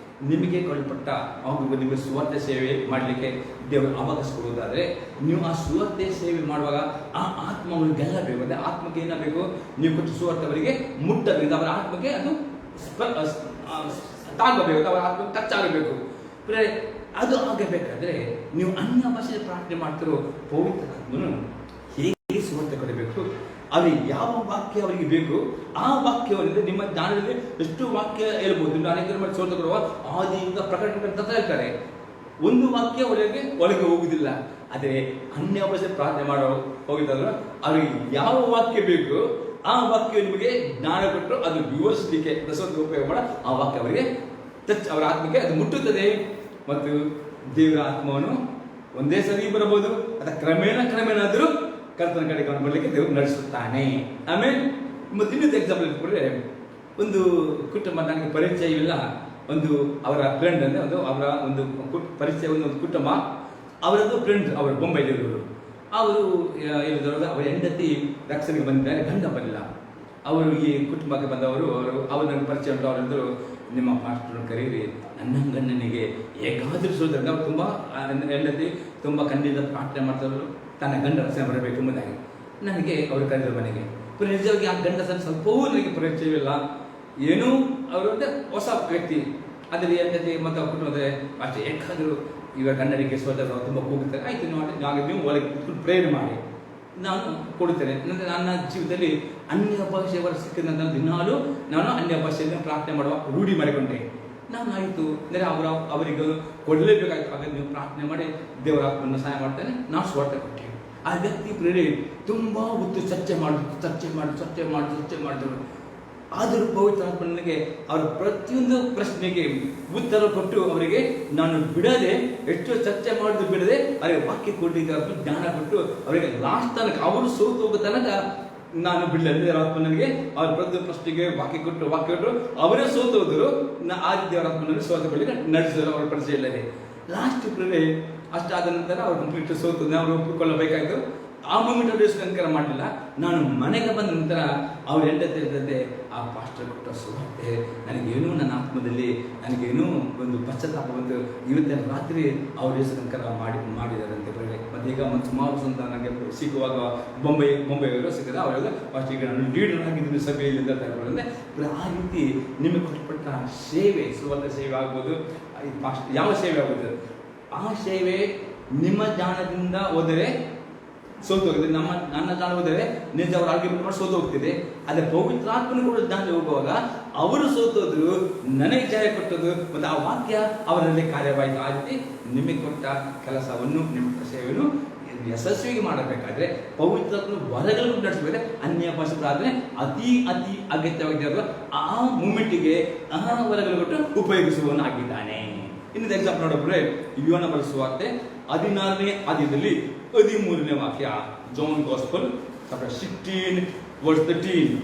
ನಿಮಗೆ ಕೊಡಲ್ಪಟ್ಟ ಅವರು ನಿಮಗೆ ಸುವಾರ್ತೆ ಸೇವೆ ಮಾಡಲಿಕ್ಕೆ ದೇವರು ಅವಕಾಶಿಸುವುದಾದರೆ ನೀವು ಆ ಸುವಾರ್ತೆ ಸೇವೆ ಮಾಡುವಾಗ ಆ ಆತ್ಮ ಅವರಿಗೆ ಗೆಲ್ಲಬೇಕು. ಅಂದರೆ ಆತ್ಮಕ್ಕೆ ಏನಾಗಬೇಕು, ನೀವು ಕೊಟ್ಟು ಸುವಾರ್ತೆ ಅವರಿಗೆ ಮುಟ್ಟಬೇಕು, ಅವರ ಆತ್ಮಕ್ಕೆ ಅದು ತಾಗಬೇಕು, ಅವರ ಆತ್ಮಕ್ಕೆ ಟಚ್ ಆಗಬೇಕು. ಅದು ಆಗಬೇಕಾದ್ರೆ ನೀವು ಅನ್ಯ ಭಾಷೆಯಲ್ಲಿ ಪ್ರಾರ್ಥನೆ ಮಾಡ್ತಿರೋ ಪವಿತ್ರ ಆತ್ಮನು ಹೇಗೆ ಸುವಾರ್ತೆ ಕೊಡಬೇಕು, ಅವರಿಗೆ ಯಾವ ವಾಕ್ಯ ಅವರಿಗೆ ಬೇಕು ಆ ವಾಕ್ಯವನ್ನು ನಿಮ್ಮ ಜ್ಞಾನದಲ್ಲಿ ಎಷ್ಟು ವಾಕ್ಯ ಹೇಳ್ಬೋದು. ಅನೇಕರು ಮಾಡಿ ಸೋತ ಕೊಡುವ ಆದಿಯಿಂದ ಪ್ರಕಟಣೆ ಅಂತ ಹೇಳ್ತಾರೆ, ಒಂದು ವಾಕ್ಯ ಒಳಗೆ ಹೋಗುವುದಿಲ್ಲ. ಆದರೆ ಅನ್ಯ ಭಾಷೆ ಪ್ರಾರ್ಥನೆ ಮಾಡೋ ಹೋಗಿದ್ದಲ್ಲ ಅವರಿಗೆ ಯಾವ ವಾಕ್ಯ ಬೇಕು ಆ ವಾಕ್ಯ ನಿಮಗೆ ಜ್ಞಾನ ಕೊಟ್ಟರು ಅದು ವಿವರಿಸಲಿಕ್ಕೆ ದಸೋದಕ್ಕೆ ಉಪಯೋಗ ಮಾಡೋ ಆ ವಾಕ್ಯ ಅವರಿಗೆ ಟಚ್, ಅವರ ಆತ್ಮಕ್ಕೆ ಅದು ಮುಟ್ಟುತ್ತದೆ. ಮತ್ತು ದೇವರ ಆತ್ಮವನ್ನು ಒಂದೇ ಸರಿ ಬರಬಹುದು ಅಥವಾ ಕ್ರಮೇಣ ಆದರೂ ಕರ್ತನ ಕಡೆಗೆ ಅವನು ಬರಲಿಕ್ಕೆ ದೇವರು ನಡೆಸುತ್ತಾನೆ. ಆಮೇಲೆ ಮತ್ತು ಇನ್ನೊಂದು ಎಕ್ಸಾಂಪಲ್ ಇಟ್ಕೊಂಡ್ರೆ, ಒಂದು ಕುಟುಂಬ ನನಗೆ ಪರಿಚಯವಿಲ್ಲ, ಒಂದು ಅವರ ಫ್ರೆಂಡ್ ಅಂದರೆ ಅವರ ಒಂದು ಪರಿಚಯ ಒಂದು ಕುಟುಂಬ, ಅವರದ್ದು ಫ್ರೆಂಡ್, ಅವರು ಬೊಂಬೈಲಿರೋರು. ಅವರು ಹೇಳಿದವರು ಅವರ ಹೆಂಡತಿ ರಕ್ಷಣೆಗೆ ಬಂದಿದ್ದಾರೆ, ಗಂಡ ಬರಲಿಲ್ಲ. ಅವರು ಈ ಕುಟುಂಬಕ್ಕೆ ಬಂದವರು ಅವರು ನನಗೆ ಪರಿಚಯ ಉಂಟು. ಅವರೆಲ್ಲರೂ ನಿಮ್ಮ ಪಾಸ್ಟರ್ ಕರೀರಿ, ನನ್ನ ಗಂಡನಿಗೆ ಹೇಗಾದರೂ ಸೋದರಿಂದ ಅವರು ತುಂಬ ಹೆಂಡತಿ ತುಂಬ ಖಂಡಿತ ಪ್ರಾರ್ಥನೆ ಮಾಡ್ತಾರು, ತನ್ನ ಗಂಡ ರಕ್ಷಣೆ ಬರಬೇಕು ಎಂಬುದಾಗಿ ನನಗೆ ಅವರು ಕರೆದರು ಮನೆಗೆ. ನಿಜವಾಗಿ ಆ ಗಂಡ ಸ್ವಲ್ಪವೂ ನನಗೆ ಪರಿಚಯವಿಲ್ಲ, ಏನೂ ಅವರು ಅಂದರೆ ಹೊಸ ವ್ಯಕ್ತಿ. ಅದರಲ್ಲಿ ಹೆಂಡತಿ ಮತ್ತು ಅವ್ರ ಕುಟುಂಬದ ಅಷ್ಟೇ ಹೇಗಾದರೂ ಇವಾಗ ಗಂಡನಿಗೆ ಸೋದರ ತುಂಬ ಕೂಗುತ್ತಾರೆ. ಆಯಿತು ನೋಡಿ, ನೀವು ಒಳಗೆ ಪ್ರೇರಣೆ ಮಾಡಿ ನಾನು ಕೊಡುತ್ತೇನೆ. ನನ್ನ ಜೀವಿತದಲ್ಲಿ ಅನ್ಯ ಭಾಷೆ ಸಿಕ್ಕಿದಂಥ ದಿನಾಲೂ ನಾನು ಅನ್ಯ ಭಾಷೆಯನ್ನು ಪ್ರಾರ್ಥನೆ ಮಾಡುವ ರೂಢಿ ಮಾಡಿಕೊಂಡೆ. ನಾನು ಆಯಿತು ಅಂದರೆ ಅವರಿಗೆ ಕೊಡಲೇಬೇಕಾಯ್ತು. ಹಾಗಾಗಿ ನೀವು ಪ್ರಾರ್ಥನೆ ಮಾಡಿ ದೇವರ ಆತ್ಮನ್ನು ಸಹಾಯ ಮಾಡ್ತಾನೆ. ನಾವು ಸ್ವಾರ್ಥ ಕೊಟ್ಟೆ. ಆ ವ್ಯಕ್ತಿ ಪ್ರೇರಣೆ ತುಂಬ ಹೊತ್ತು ಚರ್ಚೆ ಮಾಡಿದ್ರು. ಆದರೂ ಪವಿತ್ರ ಆತ್ಮನಿಗೆ ಅವರ ಪ್ರತಿಯೊಂದು ಪ್ರಶ್ನೆಗೆ ಉತ್ತರ ಕೊಟ್ಟು ಅವರಿಗೆ ನಾನು ಬಿಡದೆ, ಎಷ್ಟು ಚರ್ಚೆ ಮಾಡಿದ್ರು ಬಿಡದೆ ಅವರಿಗೆ ವಾಕ್ಯ ಕೊಟ್ಟಿದ್ದ ಜ್ಞಾನ ಕೊಟ್ಟು ಅವರಿಗೆ ಲಾಸ್ಟ್ ತನಕ ಅವರು ಸೋತು ಹೋಗೋ ತನಕ ನಾನು ಬಿಡಲಿಲ್ಲ. ದೇವರಾತ್ಮನಿಗೆ ಅವ್ರ ಪ್ರತಿಯೊಂದು ಪ್ರಶ್ನೆಗೆ ವಾಕ್ಯ ಕೊಟ್ಟು ಅವರೇ ಸೋತು ಹೋದರು. ಆ ದೇವರಾತ್ಮನಲ್ಲಿ ಸೋತು ಬಳಿ ನಡೆಸಿದ್ರು, ಅವರ ಪರಿಚಯ ಇಲ್ಲದೆ. ಲಾಸ್ಟ್ ಪ್ರೇರಣೆ ಅಷ್ಟಾದ ನಂತರ ಅವ್ರು ಕಂಪ್ಲೀಟ್ ಸೋತು ಅವರು ಒಪ್ಪಿಕೊಳ್ಳಬೇಕಾಯ್ತು. ಆ ಮೂಮೆಂಟ್ ಅಲ್ಲಿ ಸ್ವೀಕಾರ ಮಾಡಲಿಲ್ಲ. ನಾನು ಮನೆಗೆ ಬಂದ ನಂತರ ಅವ್ರು ಹೆಂಡತಿ ಆ ಪಾಸ್ಟರ್ ಕೊಟ್ಟ ಸುವಾರ್ತೆ ನನಗೇನೂ ನನ್ನ ಆತ್ಮದಲ್ಲಿ ನನಗೇನೂ ಒಂದು ಪಶ್ಚಾತ್ತಾಪ ಬಂತು. ಇವತ್ತಿನ ರಾತ್ರಿ ಅವ್ರ ಸ್ವೀಕಾರ ಮಾಡಿದಾರಂತೆ ಬರಲಿ. ಮತ್ತು ಈಗ ಸುಮಾರು ಅಂತ ನನಗೆ ಸಿಗುವಾಗ ಬೊಂಬೆಯವರು ಸಿಕ್ಕಿದ್ರೆ ಅವರೆಲ್ಲ ಫಸ್ಟ್ ಈಗ ನಾನು ಲೀಡರ್ ಆಗಿದ್ದೀನಿ ಸಭೆಯಲ್ಲಿ ಅಂತ ತಗೊಂಡ್ರೆ ಆ ರೀತಿ ನಿಮಗೆ ಕೊಟ್ಟಪಟ್ಟ ಸೇವೆ, ಸುವಾರ್ತೆ ಸೇವೆ ಆಗ್ಬೋದು, ಯಾವ ಸೇವೆ ಆಗ್ಬೋದು, ಆ ಸೇವೆ ನಿಮ್ಮ ಜ್ಞಾನದಿಂದ ಹೋದರೆ ಸೋತು ಹೋಗಿದೆ. ನನ್ನ ಜ್ಞಾನ ಹೋದರೆ ನಿಜ ಅವರು ಆರ್ಗ್ಯುಮೆಂಟ್ ಮಾಡಿ ಸೋತು ಹೋಗ್ತಿದೆ. ಅದೇ ಪವಿತ್ರಾತ್ಮನ ಕೂಡ ಜ್ಞಾನ ಹೋಗುವಾಗ ಅವರು ಸೋತೋದ್ರು, ನನಗೆ ಜಯ ಕೊಟ್ಟದ್ದು ಮತ್ತು ಆ ವಾಕ್ಯ ಅವರಲ್ಲಿ ಕಾರ್ಯವಾಯಿತು. ಆ ರೀತಿ ನಿಮಗೆ ಕೊಟ್ಟ ಕೆಲಸವನ್ನು ನಿಮ್ಮ ಸೇವೆಯನ್ನು ಯಶಸ್ವಿಯಾಗಿ ಮಾಡಬೇಕಾದ್ರೆ ಪವಿತ್ರಾತ್ಮನ ವರಗಳನ್ನು ನಡೆಸಬೇಕಾದ್ರೆ ಅನ್ಯ ಭಾಷೆ ಪ್ರಾರ್ಥನೆ ಅತಿ ಅಗತ್ಯವಾಗಿದ್ದಾಗ ಆ ಮೂಮೆಂಟಿಗೆ ಆ ವರಗಳು ಕೊಟ್ಟು ಉಪಯೋಗಿಸುವವನಾಗಿದ್ದಾನೆ. ಇನ್ನೊಂದು ಎಕ್ಸಾಂಪಲ್ ನೋಡೋಬ್ರೆ, ಯೋನ ಸುವಾರ್ತೆ 16ನೇ ಅಧ್ಯಾಯದಲ್ಲಿ 13ನೇ ವಾಕ್ಯ, ಜಾನ್ ಗಾಸ್ಪಲ್ ಚಾಪ್ಟರ್ 16 verse 13.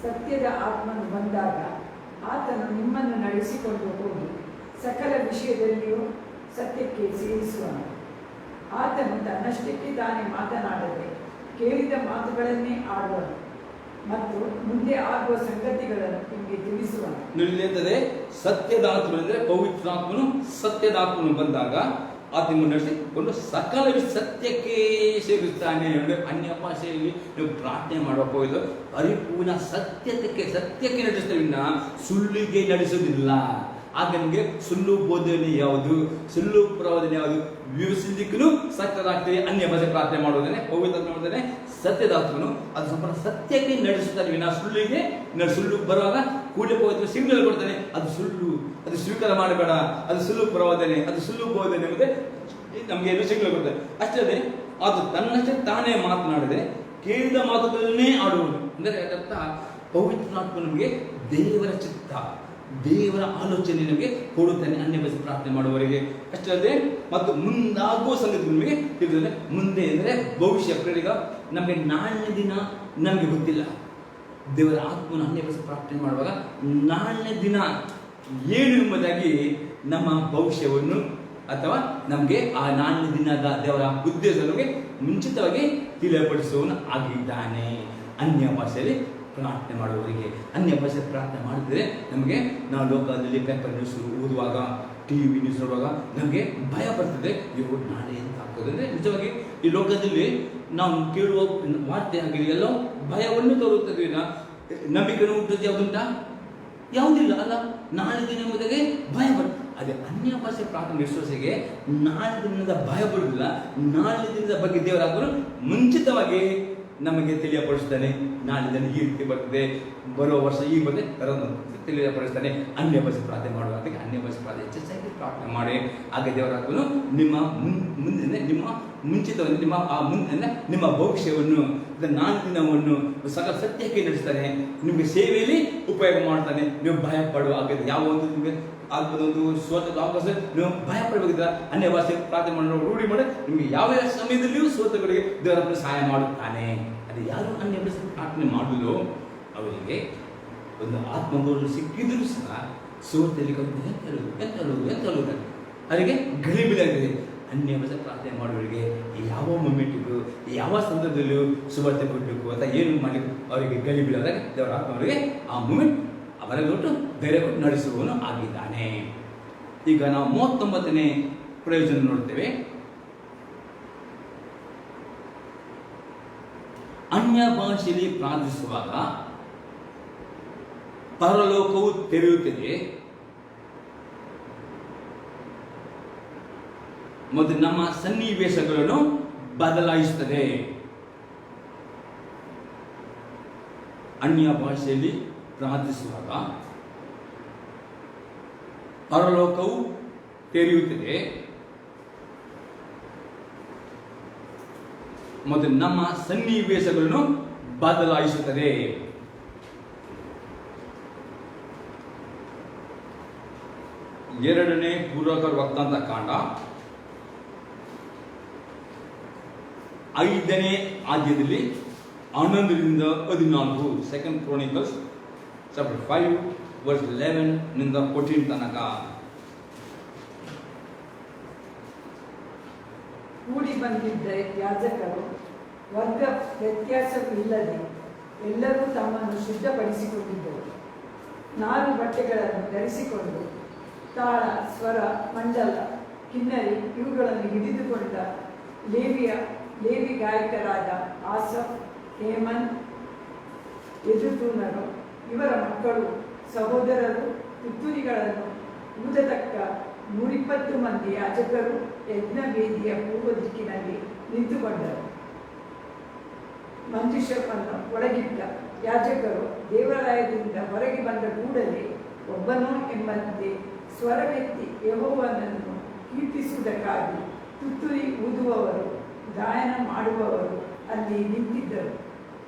ಸತ್ಯದ ಆತ್ಮನು ಬಂದಾಗ ಆತನು ನಿಮ್ಮನ್ನು ನಡೆಸಿಕೊಂಡು ಹೋಗಿ ಸಕಲ ವಿಷಯದಲ್ಲಿಯೂ ಸತ್ಯಕ್ಕೆ ಸೇರಿಸುವನು. ಆತನು ತನ್ನಷ್ಟಕ್ಕೆ ತಾನೇ ಮಾತನಾಡದೆ ಕೇಳಿದ ಮಾತುಗಳನ್ನೇ ಆಡುವನು ಮತ್ತು ಮುಂದೆ ಆಗುವ ಸಂಗತಿಗಳನ್ನು ನಿಮಗೆ ತಿಳಿಸುವನು. ನಿಲ್ಲುತ್ತದೆ ಸತ್ಯದ ಆತ್ಮ ಅಂದರೆ ಪವಿತ್ರಾತ್ಮನು ಸತ್ಯದ ಆತ್ಮನು ಬಂದಾಗ ಆತ್ಮನ್ನು ನಡೆಸಿಕೊಂಡು ಸಕಲ ಸತ್ಯಕ್ಕೆ ಸೇರಿಸ್ತಾನೆ. ಅನ್ಯ ಭಾಷೆಯಲ್ಲಿ ನೀವು ಪ್ರಾರ್ಥನೆ ಮಾಡುವ ಇದು ಪರಿಪೂರ್ಣ ಸತ್ಯಕ್ಕೆ ನಡೆಸ್ತೇವೆ, ಸುಳ್ಳಿಗೆ ನಡೆಸುವುದಿಲ್ಲ. ಆಗ ನಿಮಗೆ ಸುಳ್ಳು ಬೋಧನೆ ಯಾವುದು, ಸುಳ್ಳು ಪ್ರವಾದನೆ ಯಾವುದು ವಿವರಿಸಲಿಕ್ಕೂ ಸತ್ಯದಾಗ್ತದೆ. ಅನ್ಯ ಭಾಷೆ ಪ್ರಾರ್ಥನೆ ಮಾಡುವುದೇನೆ ಪವಿತ್ರ ಮಾಡುವುದೇನೆ ಸತ್ಯದ ಆತ್ಮನು ಅದು ಸಂಪೂರ್ಣ ಸತ್ಯಕ್ಕೆ ನಡೆಸುತ್ತಾನೆ. ವಿನಾ ಸುಳ್ಳಿಗೆ ಸುಳ್ಳು ಬರುವಾಗ ಕೂಡಲೇ ಪವಿತ್ರ ಸಿಗ್ನಲ್ ಕೊಡ್ತಾನೆ, ಅದು ಸುಳ್ಳು, ಅದು ಸ್ವೀಕಾರ ಮಾಡಬೇಡ, ಅದು ಸುಳ್ಳು ಪ್ರವಾದನೆ, ಅದು ಸುಳ್ಳು ಬೋಧನೆ ಮತ್ತೆ ನಮಗೆ ಏನು ಸಿಗ್ನಲ್ ಕೊಡ್ತಾನೆ. ಅಷ್ಟೇ ಅದು ತನ್ನಷ್ಟೇ ತಾನೇ ಮಾತನಾಡದೆ ಕೇಳಿದ ಮಾತುಗಳನ್ನೇ ಆಡುವುದು. ಅಂದರೆ ಅದರ್ಥ ಪವಿತ್ರಾತ್ಮ ನಮಗೆ ದೇವರ ಚಿತ್ತ, ದೇವರ ಆಲೋಚನೆ ನಮಗೆ ಕೊಡುತ್ತಾನೆ ಅನ್ಯ ಭಾಷೆ ಪ್ರಾರ್ಥನೆ ಮಾಡುವವರಿಗೆ. ಅಷ್ಟೇ ಮತ್ತು ಮುಂದಾಗುವ ಸಂಗತಿ ನಿಮಗೆ ತಿಳಿದರೆ ಮುಂದೆ ಅಂದರೆ ಭವಿಷ್ಯ ಪ್ರೇರಿಗ ನಮಗೆ ನಾಳಿನ ದಿನ ನಮಗೆ ಗೊತ್ತಿಲ್ಲ. ದೇವರ ಆತ್ಮನ ಅನ್ಯ ಭಾಷೆ ಪ್ರಾರ್ಥನೆ ಮಾಡುವಾಗ ನಾಳಿನ ದಿನ ಏನು ಎಂಬುದಾಗಿ ನಮ್ಮ ಭವಿಷ್ಯವನ್ನು ಅಥವಾ ನಮಗೆ ಆ ನಾಳಿನ ದಿನದ ದೇವರ ಉದ್ದೇಶ ನಮಗೆ ಮುಂಚಿತವಾಗಿ ತಿಳಿಯಪಡಿಸುವವನು ಆಗಿದ್ದಾನೆ. ಅನ್ಯ ಭಾಷೆಯಲ್ಲಿ ಪ್ರಾರ್ಥನೆ ಮಾಡುವವರಿಗೆ, ಅನ್ಯ ಭಾಷೆ ಪ್ರಾರ್ಥನೆ ಮಾಡಿದ್ರೆ ನಮಗೆ ನಾವು ಲೋಕದಲ್ಲಿ ಪೇಪರ್ ನ್ಯೂಸ್ ಓದುವಾಗ, TV ನ್ಯೂಸ್ ನೋಡುವಾಗ ನಮಗೆ ಭಯ ಬರ್ತದೆ. ಇವು ನಾಳೆ ಎಂತ ಆಗ್ತದೆ ಅಂದರೆ ನಿಜವಾಗಿ ಈ ಲೋಕದಲ್ಲಿ ನಾವು ಕೇಳುವ ವಾರ್ತೆ ಆಗಲಿ ಎಲ್ಲ ಭಯವನ್ನು ತೋರುತ್ತದೆ. ನಂಬಿಕೆಯನ್ನು ಹುಟ್ಟುತ್ತೆ ಯಾವುದುಂಟಾ? ಯಾವುದಿಲ್ಲ ಅಲ್ಲ. ನಾಳೆ ದಿನ ಎಂಬುದಾಗೆ ಭಯ ಬರ್ತದೆ. ಅದೇ ಅನ್ಯ ಭಾಷೆ ಪ್ರಾರ್ಥನೆ ವಿಶ್ವಾಸಿಗೆ ನಾಳೆ ದಿನದ ಭಯ ಬರುವುದಿಲ್ಲ. ನಾಳೆ ದಿನದ ಬಗ್ಗೆ ದೇವರಾದರೂ ಮುಂಚಿತವಾಗಿ ನಮಗೆ ತಿಳಿಯಪಡಿಸ್ತಾನೆ. ನಾಳೆ ದಿನ ಈ ರೀತಿ ಬರ್ತದೆ, ಬರುವ ವರ್ಷ ಈ ಬರ್ತದೆ ತಿಳಿಯಪಡಿಸ್ತಾನೆ. ಅನ್ಯ ಭಾಷೆ ಪ್ರಾರ್ಥನೆ ಮಾಡುವ ಅದಕ್ಕೆ ಅನ್ಯ ಭಾಷೆ ಪ್ರಾರ್ಥನೆ ಹೆಚ್ಚಾಗಿ ಪ್ರಾರ್ಥನೆ ಮಾಡಿ. ಆಗ ದೇವರಾದರೂ ನಿಮ್ಮ ಮುಂದಿನ ನಿಮ್ಮ ಮುಂಚಿತವಾಗಿ ನಿಮ್ಮ ಭವಿಷ್ಯವನ್ನು, ನಾಳೆ ದಿನವನ್ನು ಸಕಲ ಸತ್ಯಕ್ಕೆ ನಡೆಸ್ತಾನೆ. ನಿಮಗೆ ಸೇವೆಯಲ್ಲಿ ಉಪಯೋಗ ಮಾಡ್ತಾನೆ. ನೀವು ಭಯ ಪಡುವ ಆಗದೆ ಯಾವ ಒಂದು ನಿಮಗೆ ಒಂದು ಸೋತದ ಅವಕಾಶ ನೀವು ಭಯ ಪಡಬೇಕಿದ್ರೆ ಅನ್ಯ ಭಾಷೆ ಪ್ರಾರ್ಥನೆ ಮಾಡೋ ರೂಢಿ ಮಾಡಿ ನಿಮಗೆ ಯಾವ ಸಮಯದಲ್ಲಿಯೂ ಸೋತಗಳಿಗೆ ದೇವರ ಸಹಾಯ ಮಾಡುತ್ತಾನೆ. ಅದು ಯಾರು ಅನ್ಯ ಭಾಷೆ ಪ್ರಾರ್ಥನೆ ಮಾಡಲು ಅವರಿಗೆ ಒಂದು ಆತ್ಮಗೌರವ ಸಿಕ್ಕಿದರೂ ಸಹ ಸೋತಲ್ಲಿ ಎಂತ ಅವರಿಗೆ ಗಲಿಬಿಲಾಗಿದೆ. ಅನ್ಯ ಭಾಷೆ ಪ್ರಾರ್ಥನೆ ಮಾಡುವವರಿಗೆ ಯಾವ ಮೊಮೆಂಟಿಗೂ ಯಾವ ಸಂದರ್ಭದಲ್ಲಿಯೂ ಸುವಾರ್ತೆ ಕೊಡಬೇಕು ಅಥವಾ ಏನು ಮಾಡಲಿಕ್ಕೆ ಅವರಿಗೆ ಗಲಿಬಿಲಾದಾಗ ದೇವರ ಆತ್ಮ ಅವರಿಗೆ ಆ ಮೂಮೆಂಟ್ ಅವರಿಗೆ ಕೊಟ್ಟು ಬೇರೆ ಕೊಟ್ಟು ನಡೆಸುವವನು ಆಗಿದ್ದಾನೆ. ಈಗ ನಾವು 39ನೇ ಪ್ರಯೋಜನ ನೋಡ್ತೇವೆ. ಅನ್ಯ ಭಾಷೆಯಲ್ಲಿ ಪ್ರಾರ್ಥಿಸುವಾಗ ಪರಲೋಕವು ತೆರೆಯುತ್ತದೆ ಮತ್ತು ನಮ್ಮ ಸನ್ನಿವೇಶಗಳನ್ನು ಬದಲಾಯಿಸುತ್ತದೆ. ಅನ್ಯ ಭಾಷೆಯಲ್ಲಿ ಪ್ರಾರ್ಥಿಸುವಾಗ ಪರಲೋಕವು ತೆರೆಯುತ್ತದೆ ಮತ್ತು ನಮ್ಮ ಸನ್ನಿವೇಶಗಳನ್ನು ಬದಲಾಯಿಸುತ್ತದೆ. ಎರಡನೇ ಪೂರ್ವಕರ ವೃತ್ತಾಂತ ಕಾಂಡ 5ನೇ ಆದ್ಯದಲ್ಲಿ 11ರಿಂದ 14, ಸೆಕೆಂಡ್ ಕ್ರೋನಿಕಲ್ಸ್ ಚಾಪ್ಟರ್ 5 ವರ್ಸ್ 11 ನಿಂದ 14 ತನಕ. ಕೂಡಿ ಬಂದಿದ್ದ ಯಾಜಕರು ವರ್ಗ ವ್ಯತ್ಯಾಸವಿಲ್ಲದೆ ಎಲ್ಲರೂ ತಮ್ಮನ್ನು ಶುದ್ಧಪಡಿಸಿಕೊಂಡಿದ್ದರು. 4 ಬಟ್ಟೆಗಳನ್ನು ಧರಿಸಿಕೊಂಡು ತಾಳ, ಸ್ವರ, ಮಂಡಲ, ಕಿನ್ನರಿ ಇವುಗಳನ್ನು ಹಿಡಿದುಕೊಂಡ ಲೇವಿ ಗಾಯಕರಾದ ಆಸಫ್, ಹೇಮನ್, ಯದುತೂನರು, ಇವರ ಮಕ್ಕಳು, ಸಹೋದರರು, ತುತ್ತೂರಿಗಳನ್ನು ಊದತಕ್ಕ 120 ಮಂದಿ ಯಾಜಕರು ಯಜ್ಞವೇದಿಯ ಪೂರ್ವ ದಿಕ್ಕಿನಲ್ಲಿ ನಿಂತುಕೊಂಡರು. ಮಂಜೂಷವನ್ನು ಒಳಗಿಟ್ಟ ಯಾಜಕರು ದೇವಾಲಯದಿಂದ ಹೊರಗೆ ಬಂದ ಕೂಡಲೇ ಒಬ್ಬನೋ ಎಂಬಂತೆ ಸ್ವರವೆತ್ತಿ ಯೆಹೋವನನ್ನು ಕೀರ್ತಿಸುವುದಕ್ಕಾಗಿ ತುತ್ತೂರಿ ಊದುವವರು, ಗಾಯನ ಮಾಡುವವರು ಅಲ್ಲಿ ನಿಂತಿದ್ದರು.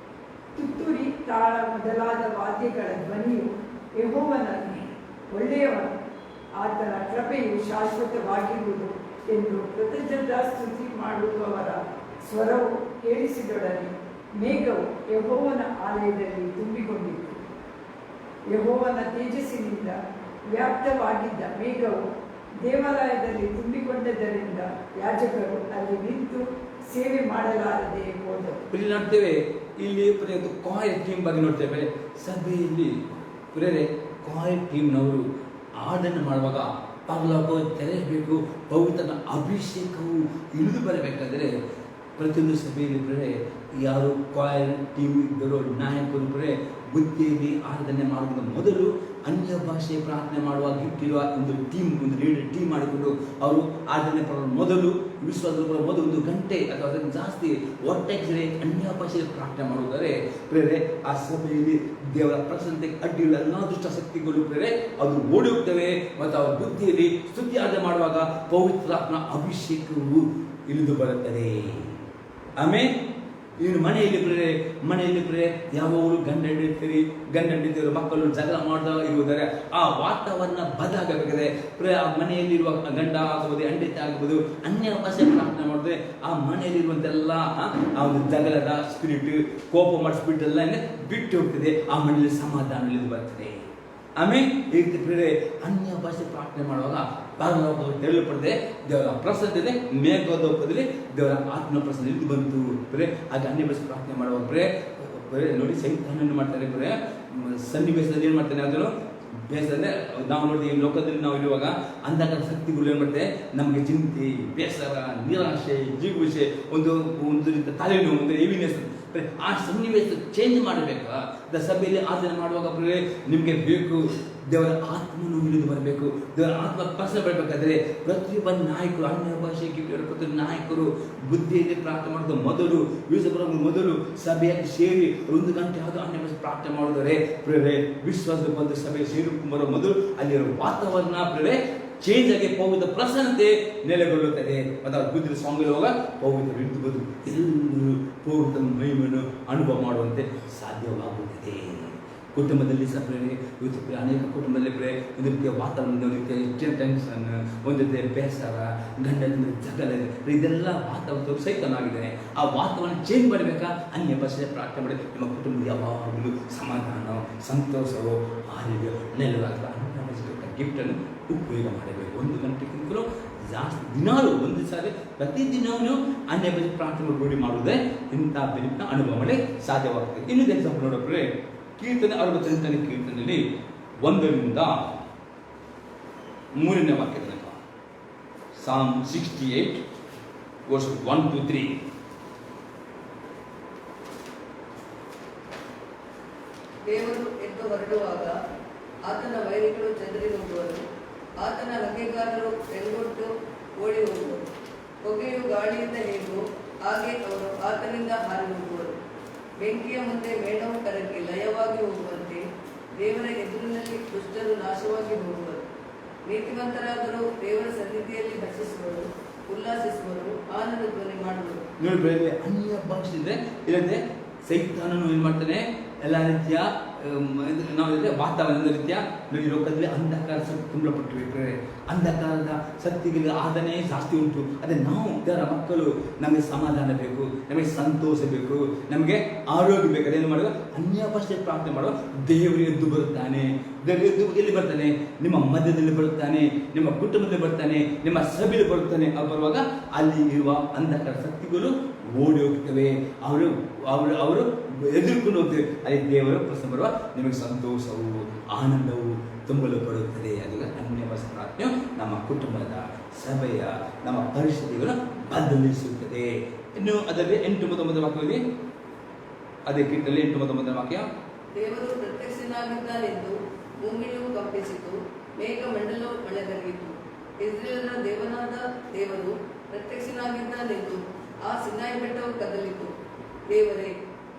ತುತ್ತೂರಿ, ತಾಳ ಮೊದಲಾದ ವಾದ್ಯಗಳ ಧ್ವನಿಯು ಯೆಹೋವನನ್ನೇ ಒಳ್ಳೆಯವನು, ಆತನ ಕೃಪೆಯು ಶಾಶ್ವತವಾಗಿರುವುದು ಎಂದು ಕೃತಜ್ಞತಾ ಸ್ತುತಿ ಮಾಡುವವರ ಸ್ವರವು ಕೇಳಿಸಿದೊಡನೆ ಮೇಘವು ಯೆಹೋವನ ಆಲಯದಲ್ಲಿ ತುಂಬಿಕೊಂಡಿತು. ಯೆಹೋವನ ತೇಜಸ್ಸಿನಿಂದ ವ್ಯಾಪ್ತವಾಗಿದ್ದ ಮೇಘವು ದೇವಾಲಯದಲ್ಲಿ ತುಂಬಿಕೊಂಡದ್ದರಿಂದ ಯಾಜಕರು ಅಲ್ಲಿ ನಿಂತು ಸೇವೆ ಮಾಡಲಾರದೆ ಹೋದರು. ಇಲ್ಲಿ ನೋಡ್ತೇವೆ, ಇಲ್ಲಿ ಕಾಯ್ ಟೀಮ್ ಬಗ್ಗೆ ನೋಡ್ತೇವೆ. ಸಭೆಯಲ್ಲಿ ಕಾಯ್ ಟೀಮ್ನವರು ಆರ್ಡನ್ನು ಮಾಡುವಾಗ ಪರಲೋಕವು ತೆರೆಯಬೇಕು, ಪವಿತ್ರನ ಅಭಿಷೇಕವು ಇಳಿದು ಬರಬೇಕಾದರೆ ಪ್ರತಿಯೊಂದು ಸಭೆಯಲ್ಲಿ ಯಾರು ಕಾಯ್ ಟೀಮ್ ಇದ್ದರೂ ನಾಯಕರು ಬುದ್ಧಿಯಲ್ಲಿ ಆರಾಧನೆ ಮಾಡುವುದರ ಮೊದಲು ಅನ್ಯ ಭಾಷೆ ಪ್ರಾರ್ಥನೆ ಮಾಡುವಾಗ ಇಟ್ಟಿರುವ ಒಂದು ಲೀಡರ್ ಟೀಮ್ ಮಾಡಿಕೊಂಡು ಅವರು ಆರಾಧನೆ ಮಾಡುವ ಮೊದಲು ವಿಶ್ವಾಸದ ಮೊದಲು 1 ಗಂಟೆ ಅಥವಾ ಅದನ್ನು ಜಾಸ್ತಿ ಒಟ್ಟಾಗಿ ಅನ್ಯ ಭಾಷೆಯಲ್ಲಿ ಪ್ರಾರ್ಥನೆ ಮಾಡುವುದಾದರೆ ಆ ಸಭೆಯಲ್ಲಿ ದೇವರ ಪ್ರಸನ್ನತೆಗೆ ಅಡ್ಡಿയുള്ള ಎಲ್ಲ ದುಷ್ಟ ಶಕ್ತಿಗಳು ಅದು ಓಡಿ ಹೋಗ್ತವೆ ಮತ್ತು ಅವರ ಬುದ್ಧಿಯಲ್ಲಿ ಸ್ತುತಿ ಆರಾಧನೆ ಮಾಡುವಾಗ ಪವಿತ್ರಾತ್ಮನ ಅಭಿಷೇಕವು ಇಳಿದು ಬರುತ್ತದೆ. ಆಮೇಲೆ ಇನ್ನು ಮನೆಯಲ್ಲಿ ಯಾವಾಗಲೂ ಗಂಡ ಹೆಂಡತಿಯರು ಮಕ್ಕಳು ಜಗಳ ಮಾಡ್ತಾ ಇರುವುದಾರೆ ಆ ವಾತಾವರಣ ಬದಲಾಗಬೇಕಾದ್ರೆ ಆ ಮನೆಯಲ್ಲಿರುವ ಗಂಡ ಆಗಬಹುದು, ಹೆಂಡತಿ ಆಗಬಹುದು, ಅನ್ಯ ಭಾಷೆ ಪ್ರಾರ್ಥನೆ ಮಾಡಿದ್ರೆ ಆ ಮನೆಯಲ್ಲಿರುವಂತೆಲ್ಲ ಆ ಒಂದು ಜಗಳದ ಸ್ಪಿರಿಟ್, ಕೋಪ ಮಾಡೋ ಸ್ಪಿರಿಟ್ ಎಲ್ಲ ಬಿಟ್ಟು ಹೋಗ್ತದೆ. ಆ ಮನೆಯಲ್ಲಿ ಸಮಾಧಾನ ಇಳಿದು ಬರ್ತದೆ. ಆಮೇಲೆ ಈ ರೀತಿ ಅನ್ಯ ಭಾಷೆ ಪ್ರಾರ್ಥನೆ ಮಾಡುವಾಗ ಪರಲೋಕವು ತೆರಳಲ್ಪಡದೆ ದೇವರ ಪ್ರಸನ್ನತೆ ಮೇಘಲೋಕದಲ್ಲಿ ದೇವರ ಆತ್ಮ ಪ್ರಸನ್ನ ಇಳಿದು ಬಂತು. ಆಗ ಅನ್ಯ ಭಾಷೆ ಪ್ರಾರ್ಥನೆ ಮಾಡುವಾಗ ಬರೀ ನೋಡಿ ಸೈತಾನನ್ನು ಮಾಡ್ತಾನೆ, ಬರೀ ಸನ್ನಿವೇಶದಲ್ಲಿ ಏನು ಮಾಡ್ತಾನೆ ಅದನ್ನು ಬೇಸರ. ನಾವು ನೋಡಿ ಈ ಲೋಕದಲ್ಲಿ ನಾವು ಇರುವಾಗ ಅಂಧಕಾರ ಶಕ್ತಿಗಳು ಏನು ಮಾಡ್ತಾರೆ, ನಮಗೆ ಚಿಂತೆ, ಬೇಸರ, ನಿರಾಶೆ, ಜಿಗುಷೆ, ಒಂದು ರೀತಿ ತಲೆನೋವು, ಒಂದು ಹೆವಿನೆಸ್. ಆ ಸನ್ನಿವೇಶ ಚೇಂಜ್ ಮಾಡಬೇಕಾ? ಸಭೆಯಲ್ಲಿ ಆಚರಣೆ ಮಾಡುವಾಗ ನಿಮಗೆ ಬೇಕು ದೇವರ ಆತ್ಮನು ಹಿಡಿದು ಬರಬೇಕು, ದೇವರ ಆತ್ಮ ಪ್ರಶ್ನೆ ಬರಬೇಕಾದ್ರೆ ಪ್ರತಿಯೊಬ್ಬ ನಾಯಕರು, ಅನ್ಯ ಭಾಷೆ ಕಿವಿಯವರು ಪ್ರತಿಯೊಬ್ಬ ನಾಯಕರು ಬುದ್ಧಿಯಲ್ಲಿ ಪ್ರಾರ್ಥನೆ ಮಾಡೋದು ಮೊದಲು, ಮೊದಲು ಸಭೆಯಲ್ಲಿ ಸೇರಿ 1 ಗಂಟೆ ಯಾವುದು ಅನ್ಯ ಭಾಷೆ ಪ್ರಾರ್ಥನೆ ಮಾಡಿದರೆ ವಿಶ್ವಾಸದ ಬಂದು ಸಭೆ ಸೇರಿ ಬರೋ ಮೊದಲು ಅಲ್ಲಿರೋ ವಾತಾವರಣ ಚೇಂಜ್ ಆಗಿ ಪವಿತ್ರ ಪ್ರಸನ್ನತೆ ನೆಲೆಗೊಳ್ಳುತ್ತದೆ. ಮತ್ತು ಅವ್ರ ಬುದ್ಧಿ ಸ್ವಾಮಿ ಹೋಗ ಪವಿತ್ರ ಹಿಡಿದು ಬಂದು ಎಲ್ಲರೂ ಪವಿತ್ರ ಮಹಿಮೆಯನ್ನು ಅನುಭವ ಮಾಡುವಂತೆ ಸಾಧ್ಯವಾಗುತ್ತದೆ. ಕುಟುಂಬದಲ್ಲಿ ಅನೇಕ ಕುಟುಂಬದಲ್ಲಿ ಒಂದು ರೀತಿಯ ವಾತಾವರಣ, ಒಂದು ರೀತಿಯ ಟೆನ್ಷನ್, ಒಂದು ರೀತಿಯ ಬೇಸರ, ಗಂಡನ ಜಗಳ, ಇದೆಲ್ಲ ವಾತಾವರಣ ಸೈತನಾಗಿದ್ದಾನೆ. ಆ ವಾತಾವರಣ ಚೇಂಜ್ ಮಾಡಬೇಕಾ? ಅನ್ಯ ಭಾಷೆ ಪ್ರಾರ್ಥನೆ ಮಾಡಿ ನಿಮ್ಮ ಕುಟುಂಬ ಯಾವಾಗಲೂ ಸಮಾಧಾನ, ಸಂತೋಷವು, ಆರೋಗ್ಯ ನೆಲೆವಾಗಲು ಅನ್ಯ ಭಾಷೆ ಗಿಫ್ಟನ್ನು ಉಪಯೋಗ ಮಾಡಬೇಕು. 1 ಗಂಟೆಗಿಂತಲೂ ಜಾಸ್ತಿ ದಿನಾಲು ಒಂದು ಸಾರಿ ಪ್ರತಿದಿನವೂ ಅನ್ಯ ಭಾಷೆ ಪ್ರಾರ್ಥನೆ ರೂಢಿ ಮಾಡುವುದೇ ಇಂಥ ಬೆನಿಫಿಟ್ನ ಅನುಭವ ಮಾಡಿ ಸಾಧ್ಯವಾಗ್ತದೆ. ಇನ್ನೊಂದು ಎಕ್ಸಾಂಪಲ್ ನೋಡೋದ್ರೆ ಕೀರ್ತನೆ 68ನೇ ಕೀರ್ತನೆಯಲ್ಲಿ 1ರಿಂದ 3ನೇ ವಾಕ್ಯ ತನಕ, Psalm 68 verse 1 to 3. ದೇವರು ಎದ್ದು ಹೊರಡುವಾಗ ಆತನ ವೈರಿಗಳು ಚದರಿ ಹೋಗುವರು, ಆತನ ಹಗೆಗಾರರು ಬೆಂಗೊಟ್ಟು ಓಡಿ ಹೋಗುವರು. ಹೊಗೆಯು ಗಾಳಿಯಿಂದ ಹೇಗೋ ಹಾಗೆ ಅವರು ಆತನಿಂದ ಹಾರಿ ಹೋಗುವರು. ಬೆಂಕಿಯ ಮುಂದೆ ಮೇಣವು ಕರಗಿ ಲಯವಾಗಿ ಹೋಗುವಂತೆ ದೇವರ ಎದುರಿನಲ್ಲಿ ದುಷ್ಟರು ನಾಶವಾಗಿ ಹೋಗುವರು. ನೀತಿವಂತರಾದರೂ ದೇವರ ಸನ್ನಿಧಿಯಲ್ಲಿ ಹರ್ಷಿಸುವರು, ಉಲ್ಲಾಸಿಸುವರು, ಆನಂದ ಧ್ವನಿ ಮಾಡುವರು. ನೋಡಿ, ಅನ್ಯ ಭಾಷೆ ಇದ್ರೆ ಇಲ್ಲದೆ ಸೈತಾನನು ಏನು ಮಾಡ್ತಾನೆ, ಎಲ್ಲ ರೀತಿಯ ನಾವು ವಾತಾವರಣದ ರೀತಿಯ ಈ ಲೋಕದಲ್ಲಿ ಅಂಧಕಾರ ಶಕ್ತಿ ತುಂಬಲ್ಪಟ್ಟಿರುತ್ತದೆ. ಅಂಧಕಾರದ ಶಕ್ತಿಗಳಿಗೆ ಆದನೆ ಜಾಸ್ತಿ ಉಂಟು. ಅದೇ ನಾವು ದೇವರ ಮಕ್ಕಳು, ನಮಗೆ ಸಮಾಧಾನ ಬೇಕು, ನಮಗೆ ಸಂತೋಷ ಬೇಕು, ನಮಗೆ ಆರೋಗ್ಯ ಬೇಕು. ಅದೇನು ಮಾಡುವ? ಅನ್ಯ ಭಾಷೆ ಪ್ರಾರ್ಥನೆ ಮಾಡುವ. ದೇವರು ಎದ್ದು ಬರುತ್ತಾನೆ. ದೇವರು ಎದ್ದು ಎಲ್ಲಿ ಬರ್ತಾನೆ? ನಿಮ್ಮ ಮಧ್ಯದಲ್ಲಿ ಬರುತ್ತಾನೆ, ನಿಮ್ಮ ಕುಟುಂಬದಲ್ಲಿ ಬರ್ತಾನೆ, ನಿಮ್ಮ ಸಭೆಯಲ್ಲಿ ಬರುತ್ತಾನೆ. ಬರುವಾಗ ಅಲ್ಲಿ ಇರುವ ಅಂಧಕಾರ ಶಕ್ತಿಗಳು ಓಡಿ ಹೋಗ್ತವೆ. ಅವರು ಎದುರ್ಕೊಂಡು ಹೋಗ್ತೇವೆ. ಅಲ್ಲಿ ದೇವರು ಪ್ರಶ್ನೆ ಬರುವ, ನಿಮಗೆ ಸಂತೋಷವು, ಆನಂದವು ತುಂಬಲು ಬರುತ್ತದೆ. ಅದು ಅನ್ಯ ಭಾಷೆ ಪ್ರಾರ್ಥನೆ ನಮ್ಮ ಕುಟುಂಬದ, ಸಭೆಯ, ನಮ್ಮ ಪರಿಸ್ಥಿತಿಗಳನ್ನು ಬದಲಿಸುತ್ತದೆ. ಇನ್ನು ಅದರಲ್ಲಿ 8-9 ವಾಕ್ಯದಲ್ಲಿ, ಅದೇ ಕೀರ್ತನೆಯಲ್ಲಿ 8-9 ವಾಕ್ಯ, ದೇವರು ಪ್ರತ್ಯಕ್ಷನಾಗಿದ್ದಾನೆಂದು ಭೂಮಿಯು ಕಂಪಿಸಿತು, ಮೇಘಮಂಡಲವು ಮಳೆಗರೆಯಿತು. ಇಸ್ರೇಲನ ದೇವನಾದ ದೇವರು ಪ್ರತ್ಯಕ್ಷನಾಗಿದ್ದಾನೆಂದು ಆ ಸಿನಾಯಿ ಬೆಟ್ಟವು ಕದಲಿತು. ದೇವರೇ,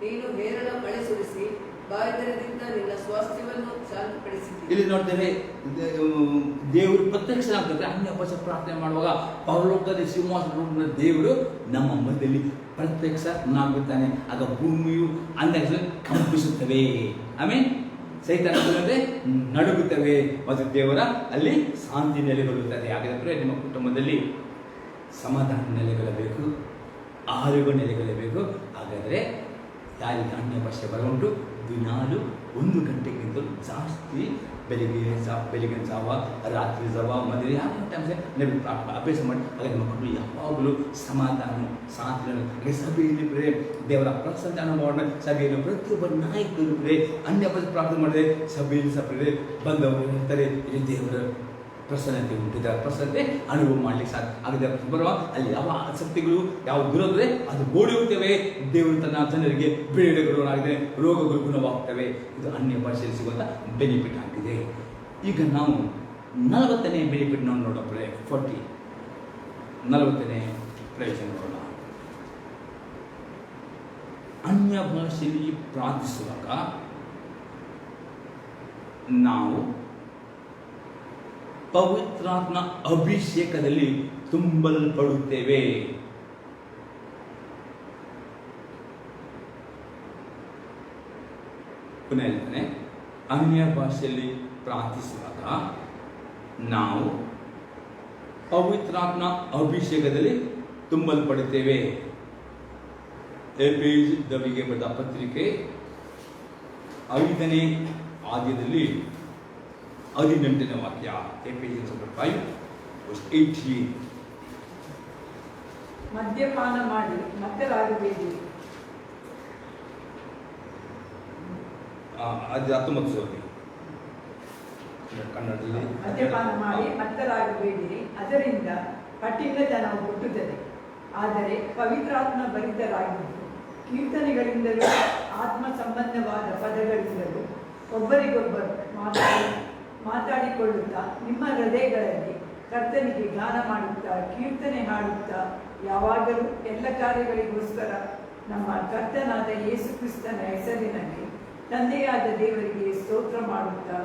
ನೀನು ಹೇರಳ ಮಳೆ ಸುರಿಸಿ ಬಾಯಿದರದಿಂದ ನಿನ್ನ ಸ್ವಾಸ್ಥ್ಯವನ್ನು ಶಾಂತಿಪಡಿಸಿದ್ದೀರಿ. ಇಲ್ಲಿ ನೋಡ್ತೇವೆ, ದೇವರು ಪ್ರತ್ಯಕ್ಷನಾಗ್ತದೆ. ಅನ್ಯ ಭಾಷೆ ಪ್ರಾರ್ಥನೆ ಮಾಡುವಾಗ ಪರಲೋಕದ ಸಿಂಹಾಸನ ದೇವರು ನಮ್ಮ ಮಧ್ಯದಲ್ಲಿ ಪ್ರತ್ಯಕ್ಷನಾಗುತ್ತಾನೆ. ಆಗ ಭೂಮಿಯು ಅಂದ ಕಂಪಿಸುತ್ತವೆ. ಆಮೇಲೆ ಸೈತಾನಗಳಂತೆ ನಡುಗುತ್ತವೆ ಮತ್ತು ದೇವರ ಅಲ್ಲಿ ಶಾಂತಿ ನೆಲೆಗೊಳ್ಳುತ್ತದೆ. ಹಾಗಾದರೆ ನಿಮ್ಮ ಕುಟುಂಬದಲ್ಲಿ ಸಮಾಧಾನ ನೆಲೆಗೊಳ್ಳಬೇಕು, ಆರೋಗ್ಯ ನೆಲೆಗೊಳ್ಳಬೇಕು. ಹಾಗಾದರೆ ಯಾರಿಗೆ ಅನ್ಯ ಭಾಷೆ ಬರುಂಟು, ದಿನಾಲು 1 ಗಂಟೆಗಿಂತಲೂ ಜಾಸ್ತಿ ಬೆಳಿಗ್ಗೆ ಜಾವ, ರಾತ್ರಿ ಜಾವ, ಮದುವೆ ಯಾವ ಟೈಮ್ಸೆ ಅಭ್ಯಾಸ ಮಾಡಿ. ಹಾಗೆ ಮಕ್ಕಳು ಯಾವಾಗಲೂ ಸಮಾಧಾನ, ಶಾಂತಿ ಸಭೆಯಲ್ಲಿ ದೇವರ ಪ್ರಸನ್ನ ಅನುಭವ. ಸಭೆಯಲ್ಲಿ ಪ್ರತಿಯೊಬ್ಬ ನಾಯಕರು ಅನ್ಯ ಭಾಷೆ ಪ್ರಾರ್ಥನೆ ಮಾಡಿದ್ರೆ ಸಭೆಯಲ್ಲಿ ಬಂದವರು ಇರ್ತಾರೆ. ಇಲ್ಲಿ ದೇವರ ಪ್ರಸನ್ನತೆ ಉಂಟು. ಇದರ ಪ್ರಸನ್ನತೆ ಅನುಭವ ಮಾಡಲಿಕ್ಕೆ ಸಾಧ್ಯ ಆಗಿದೆ. ಬರುವ ಅಲ್ಲಿ ಯಾವ ಆಸಕ್ತಿಗಳು, ಯಾವ ದುರದ್ರೆ ಅದು ಓಡಿ ಹೋಗ್ತೇವೆ. ದೇವರು ತನ್ನ ಜನರಿಗೆ ಬೇಳೆಗಳಾಗಿದೆ, ರೋಗಗಳು ಗುಣವಾಗ್ತವೆ. ಇದು ಅನ್ಯ ಭಾಷೆಯಲ್ಲಿ ಸಿಗುವಂಥ ಬೆನಿಫಿಟ್ ಆಗಿದೆ. ಈಗ ನಾವು 40ನೇ ಬೆನಿಫಿಟ್ ನಾವು ನೋಡೋಣ. 40ನೇ ಪ್ರಯೋಜನ ನೋಡೋಣ. ಅನ್ಯ ಭಾಷೆಯಲ್ಲಿ ಪ್ರಾರ್ಥಿಸುವಾಗ ನಾವು ಪವಿತ್ರಾತ್ಮ ಅಭಿಷೇಕದಲ್ಲಿ ತುಂಬಲ್ಪಡುತ್ತೇವೆ. ಪುನಃ ಹೇಳ್ತಾನೆ, ಅನ್ಯ ಭಾಷೆಯಲ್ಲಿ ಪ್ರಾರ್ಥಿಸುವಾಗ ನಾವು ಪವಿತ್ರಾತ್ಮ ಅಭಿಷೇಕದಲ್ಲಿ ತುಂಬಲ್ಪಡುತ್ತೇವೆ. ಎಫೆಸದವರಿಗೆ ಬರೆದ ಪತ್ರಿಕೆ 5ನೇ ಆದ್ಯದಲ್ಲಿ 18ನೇ ವಾಕ್ಯ. Ephesians 5:18. ಮದ್ಯಪಾನ ಮಾಡಿ ಮತ್ತರಾಗಬೇಡಿ, ಅದು 19 ಕನ್ನಡದಲ್ಲಿ ಮದ್ಯಪಾನ ಮಾಡಿ ಮತ್ತರಾಗಬೇಡಿರಿ, ಅದರಿಂದ ಕಠಿಣತನವು ಹುಟ್ಟುತ್ತದೆ. ಆದರೆ ಪವಿತ್ರಾತ್ಮ ಭರಿತರಾಗಿದ್ದು ಕೀರ್ತನೆಗಳಿಂದಲೂ ಆತ್ಮ ಸಂಬಂಧವಾದ ಪದಗಳಿಂದಲೂ ಒಬ್ಬರಿಗೊಬ್ಬರು ಮಾತಾಡಿಕೊಳ್ಳುತ್ತಾ ನಿಮ್ಮ ಹೃದಯಗಳಲ್ಲಿ ಕರ್ತನಿಗೆ ಗಾನ ಮಾಡುತ್ತಾ ಕೀರ್ತನೆ ಹಾಡುತ್ತಾ ಯಾವಾಗಲೂ ಎಲ್ಲ ಕಾರ್ಯಗಳಿಗೋಸ್ಕರ ನಮ್ಮ ಕರ್ತನಾದ ಯೇಸು ಕ್ರಿಸ್ತನ ಹೆಸರಿನಲ್ಲಿ ತಂದೆಯಾದ ದೇವರಿಗೆ ಸ್ತೋತ್ರ ಮಾಡುತ್ತಾ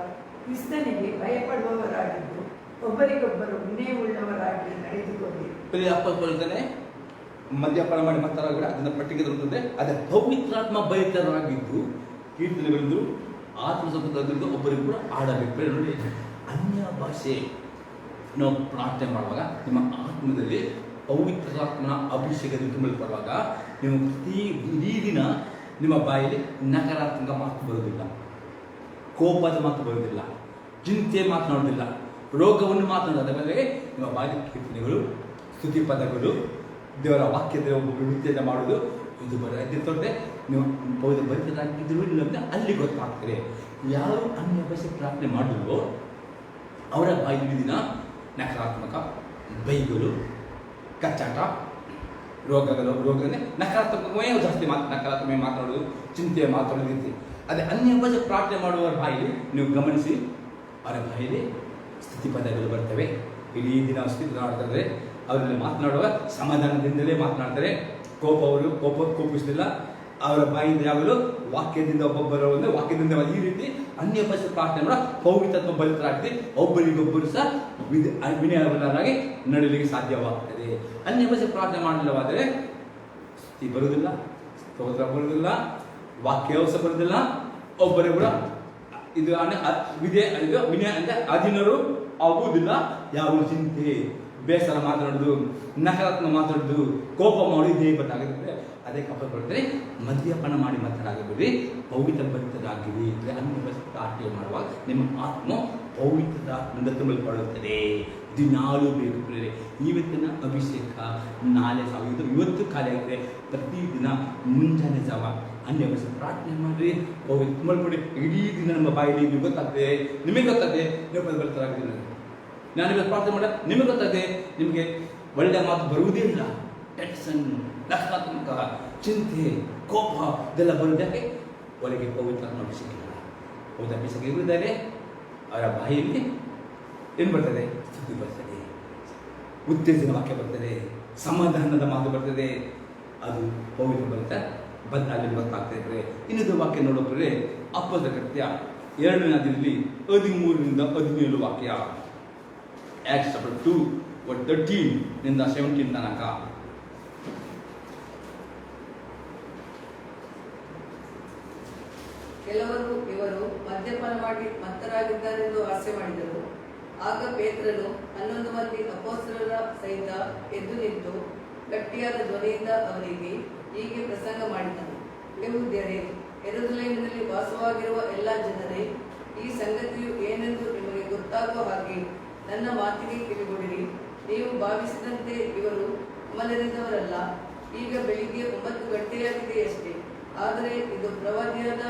ಕ್ರಿಸ್ತನಿಗೆ ಭಯಪಡುವವರಾಗಿದ್ದು ಒಬ್ಬರಿಗೊಬ್ಬರು ವಿನಯವುಳ್ಳವರಾಗಿ ನಡೆದುಕೊಂಡಿರಿ. ಅಪ್ಪಲ್ತಾನೆ ಮದ್ಯಪಾನ ಮಾಡಿ ಮತ್ತರಾಗಬೇಡ, ಅದನ್ನ ಪಟ್ಟಿಗೆ ತರುತ್ತದೆ. ಅದೇ ಪವಿತ್ರಾತ್ಮ ಭರಿತರಾಗಿದ್ದು ಕೀರ್ತನೆಗಳಿಂದ ಆತ್ಮ ಸಂಬಂಧದಿಂದ ಒಬ್ಬರಿಗೂ ಕೂಡ ಆಡಬೇಕು. ನೋಡಿ, ಅನ್ಯ ಭಾಷೆ ನಾವು ಪ್ರಾರ್ಥನೆ ಮಾಡುವಾಗ ನಿಮ್ಮ ಆತ್ಮದಲ್ಲಿ ಪವಿತ್ರಾತ್ಮನ ಅಭಿಷೇಕದಿಂದ ತುಂಬಲ್ಪಡುವಾಗ ನೀವು ಇಡೀ ದಿನ ನಿಮ್ಮ ಬಾಯಲ್ಲಿ ನಕಾರಾತ್ಮಕ ಮಾತು ಬರುವುದಿಲ್ಲ, ಕೋಪದ ಮಾತು ಬರುವುದಿಲ್ಲ, ಚಿಂತೆ ಮಾತನಾಡುವುದಿಲ್ಲ, ರೋಗವನ್ನು ಮಾತನಾಡೋದ ಮೇಲೆ ನಿಮ್ಮ ಬಾಯಲ್ಲಿ ಕೀರ್ತನೆಗಳು, ಸ್ತುತಿ ಪದಗಳು, ದೇವರ ವಾಕ್ಯದ ನೃತ್ಯದ ಮಾಡೋದು ಇದು ಬರೋದೇ. ನೀವು ಪೌದ ಭರಿತರಾಗಿದ್ದರೂ ಇಲ್ಲಂದ್ರೆ ಅಲ್ಲಿ ಗೊತ್ತಾಗ್ತದೆ. ಯಾರು ಅನ್ಯ ಭಾಷೆ ಪ್ರಾರ್ಥನೆ ಮಾಡಿಲ್ವೋ ಅವರ ಬಾಯಿ ದಿನ ನಕಾರಾತ್ಮಕ ಬೈಗಳು, ಕಚ್ಚಾಟ, ರೋಗಗಳೇ ನಕಾರಾತ್ಮಕವೇ ಜಾಸ್ತಿ ನಕಾರಾತ್ಮಕ ಮಾತನಾಡೋದು, ಚಿಂತೆ ಮಾತಾಡೋದು ಇರ್ತೀವಿ. ಅದೇ ಅನ್ಯ ಭಾಷೆ ಪ್ರಾರ್ಥನೆ ಮಾಡುವವರ ಬಾಯಲ್ಲಿ ನೀವು ಗಮನಿಸಿ, ಅವರ ಬಾಯಲ್ಲಿ ಸ್ತುತಿ ಪದಗಳು ಬರ್ತವೆ. ಇಡೀ ದಿನ ಸ್ತುತಿ ಮಾಡ್ತಾರೆ. ಅವರಲ್ಲಿ ಮಾತನಾಡುವ ಸಮಾಧಾನದಿಂದಲೇ ಮಾತನಾಡ್ತಾರೆ. ಕೋಪಿಸಲಿಲ್ಲ. ಅವರ ಬಾಯಿಂದ ಯಾವಾಗಲೂ ವಾಕ್ಯದಿಂದ ಒಬ್ಬೊಬ್ಬರ ವಾಕ್ಯದಿಂದ ಈ ರೀತಿ ಅನ್ಯ ಭಾಷೆ ಪ್ರಾರ್ಥನೆ ಮಾಡೋ ಪವಿತ್ರಾತ್ಮ ಭರಿತರಾಗ್ತಿ ಒಬ್ಬರಿಗೊಬ್ಬರು ಸಹ ವಿನಯವಾಗಿ ನಡೆಯಲಿಕ್ಕೆ ಸಾಧ್ಯವಾಗ್ತದೆ. ಅನ್ಯ ಭಾಷೆ ಪ್ರಾರ್ಥನೆ ಮಾಡಲಿಲ್ಲವಾದರೆ ಸ್ತುತಿ ಬರುವುದಿಲ್ಲ, ಸ್ತೋತ್ರ ಬರುವುದಿಲ್ಲ, ವಾಕ್ಯಾವಸ ಬರುವುದಿಲ್ಲ, ಒಬ್ಬರು ಕೂಡ ಇದು ವಿನಯ ಅಂದರೆ ಅಧೀನರು ಆಗುವುದಿಲ್ಲ. ಯಾವ ಚಿಂತೆ, ಬೇಸರ ಮಾತನಾಡೋದು, ನಕಾರಾತ್ಮಕ ಮಾತಾಡೋದು, ಕೋಪ ಮಾಡಿ ಇದೇ ಗೊತ್ತಾಗುತ್ತೆ. ಅದೇ ಕಾಪಾಡ್ಕೊಳ್ತಾರೆ. ಮದ್ಯಪಾನ ಮಾಡಿ ಮಾತನಾಡಬೇಡಿ, ಪವಿತ್ರ ಭರಿತರಾಗಿರಿ. ಅನ್ಯ ಭಾಷೆ ಪ್ರಾರ್ಥನೆ ಮಾಡುವಾಗ ನಿಮ್ಮ ಆತ್ಮ ಪವಿತ್ರಾತ್ಮದಿಂದ ತುಂಬಲ್ಪಡುತ್ತದೆ. ದಿನಾಲೂ ಬೇಕು. ಇವತ್ತಿನ ಅಭಿಷೇಕ ನಾಳೆ ಸಾವುದು, ಇವತ್ತು ಖಾಲಿ ಆಗಿದೆ. ಪ್ರತಿದಿನ ಮುಂಜಾನೆ ಜಾವ ಅನ್ಯ ಭಾಷೆ ಪ್ರಾರ್ಥನೆ ಮಾಡಿ ತುಂಬಲ್ಪಡಿ. ಇಡೀ ದಿನ ನಮ್ಮ ಬಾಯಲ್ಲಿ ನಿಮಗೆ ಗೊತ್ತಾಗ್ತದೆ, ನಿಮಗೆ ಗೊತ್ತಾಗ್ತದೆ ನೀವು ಭರಿತರಾಗಿದ್ದೀರಿ. ನಾನು ಇವತ್ತು ಪ್ರಾರ್ಥನೆ ಮಾಡ ನಿಮಗೆ ಗೊತ್ತಾಗ್ತದೆ, ನಿಮಗೆ ಒಳ್ಳೆಯ ಮಾತು ಬರುವುದೇ ಇಲ್ಲ. ಟೆನ್ಷನ್, ನಕಾರಾತ್ಮಕ ಚಿಂತೆ, ಕೋಪ ಇದೆಲ್ಲ ಬರುವುದಕ್ಕೆ ಒಳಗೆ ಪವಿತ್ರಾತ್ಮ ಅಭಿಷೇಕ ಇಲ್ಲ. ಪವಿತ್ರ ಅಭಿಷೇಕ ಇರುವುದಾದ್ರೆ ಅವರ ಬಾಯಲ್ಲಿ ಏನು ಬರ್ತದೆ? ಸ್ತುತಿ ಬರ್ತದೆ, ಉತ್ತೇಜನ ವಾಕ್ಯ ಬರ್ತದೆ, ಸಮಾಧಾನದ ಮಾತು ಬರ್ತದೆ. ಅದು ಪವಿತ್ರ ಬರುತ್ತೆ. ಅಲ್ಲಿ ಗೊತ್ತಾಗ್ತಾ. ಇನ್ನೊಂದು ವಾಕ್ಯ ನೋಡೋದ್ರೆ ಅಪ್ಪದ ಕೃತ್ಯ 2ನೇ ಅಧ್ಯಾಯದಲ್ಲಿ 13ರಿಂದ 17 ವಾಕ್ಯ. Acts chapter 2 verse 13 ನಿಂದ 17 ತನಕ. ಕೆಲವರು ಇವರು ಮದ್ಯಪಾನ ಮಾಡಿ ಮತ್ತರಾಗಿದ್ದಾರೆಂದು ಹಾಸ್ಯ ಮಾಡಿದರು. ಆಗ ಪೇತ್ರನು 11 ಮಂದಿ ಅಪೊಸ್ತಲರ ಸಹಿತ ಎದ್ದು ನಿಂತು ಗಟ್ಟಿಯಾದ ಧ್ವನಿಯಿಂದ ಅವರಿಗೆ ಹೀಗೆ ಪ್ರಸಂಗ ಮಾಡಿದನು. ಯೆಹೂದ್ಯರೇ, ಯೆರೂಸಲೇಮಿನಲ್ಲಿ ವಾಸವಾಗಿರುವ ಎಲ್ಲ ಜನರೇ, ಈ ಸಂಗತಿಯು ಏನೆಂದು ನಿಮಗೆ ಗೊತ್ತಾಗುವ ಹಾಗೆ ನನ್ನ ಮಾತಿಗೆ ಕಿವಿಗೊಡಿರಿ. ನೀವು ಭಾವಿಸಿದಂತೆ ಇವರು ಅಮಲರಿದ್ದವರಲ್ಲ. ಈಗ ಬೆಳಿಗ್ಗೆ 9 ಗಂಟೆಯಾಗಿದೆಯಷ್ಟೇ. ಆದರೆ ಇದು ಪ್ರವಾದಿಯಾದ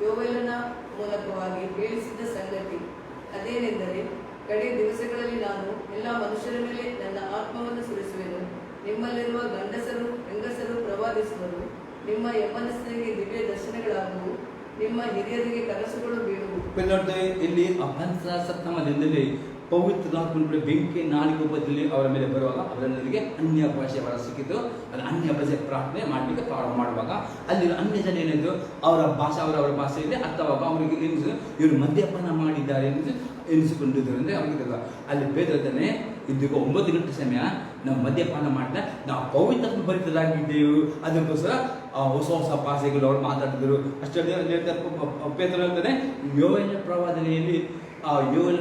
ಯೋವೇಲನ ಮೂಲಕವಾಗಿ ಹೇಳಿಸಿದ ಸಂಗತಿ. ಅದೇನೆಂದರೆ, ಕಡೆ ದಿವಸಗಳಲ್ಲಿ ನಾನು ಎಲ್ಲ ಮನುಷ್ಯರ ಮೇಲೆ ನನ್ನ ಆತ್ಮವನ್ನು ಸುರಿಸುವೆನು. ನಿಮ್ಮಲ್ಲಿರುವ ಗಂಡಸರು ಹೆಂಗಸರು ಪ್ರವಾದಿಸುವರು. ನಿಮ್ಮ ಯೌವನಸ್ಥರಿಗೆ ದಿವ್ಯ ದರ್ಶನಗಳಾಗುವು. ನಿಮ್ಮ ಹಿರಿಯರಿಗೆ ಕನಸುಗಳು ಬೀಳುವು. ಇಲ್ಲಿ ಸಪ್ತಮದಿಂದಲೇ ಪವಿತ್ರಾತ್ಮನ ಬೆಂಕಿ ನಾಲಿಗೆ ರೂಪದಲ್ಲಿ ಅವರ ಮೇಲೆ ಬರುವಾಗ ಅವರಿಗೆ ಅನ್ಯ ಭಾಷೆ ವರ ಸಿಕ್ಕಿತು. ಅದು ಅನ್ಯ ಭಾಷೆ ಪ್ರಾರ್ಥನೆ ಮಾಡಲಿಕ್ಕೆ ಪ್ರಾರಂಭ ಮಾಡುವಾಗ ಅಲ್ಲಿ ಅನ್ಯ ಜನ ಏನಿದ್ರು ಅವರ ಭಾಷೆಯಲ್ಲಿ ಅರ್ಥವಾಗ ಅವರಿಗೆ ಇವರು ಮದ್ಯಪಾನ ಮಾಡಿದ್ದಾರೆ ಎಂದು ಎನಿಸಿಕೊಂಡಿದ್ರು. ಅಂದರೆ ಅವರಿಗೆ ಅಲ್ಲಿ ಪೇತ್ರನೇ ಇದೀಗ 9 ಗಂಟೆ ಸಮಯ ನಾವು ಮದ್ಯಪಾನ ಮಾಡಿದ ನಾವು ಪವಿತ್ರಾತ್ಮ ಭರಿತರಾಗಿದ್ದೆವು. ಅದಕ್ಕೋಸ್ಕರ ಹೊಸ ಭಾಷೆಗಳು ಅವರು ಮಾತಾಡಿದ್ರು. ಅಷ್ಟೇ ಪೇತ್ರ ಹೇಳ್ತಾನೆ, ಯೋವೇಲ ಪ್ರವಾದನೆಯಲ್ಲಿ ಯೋವೇಲ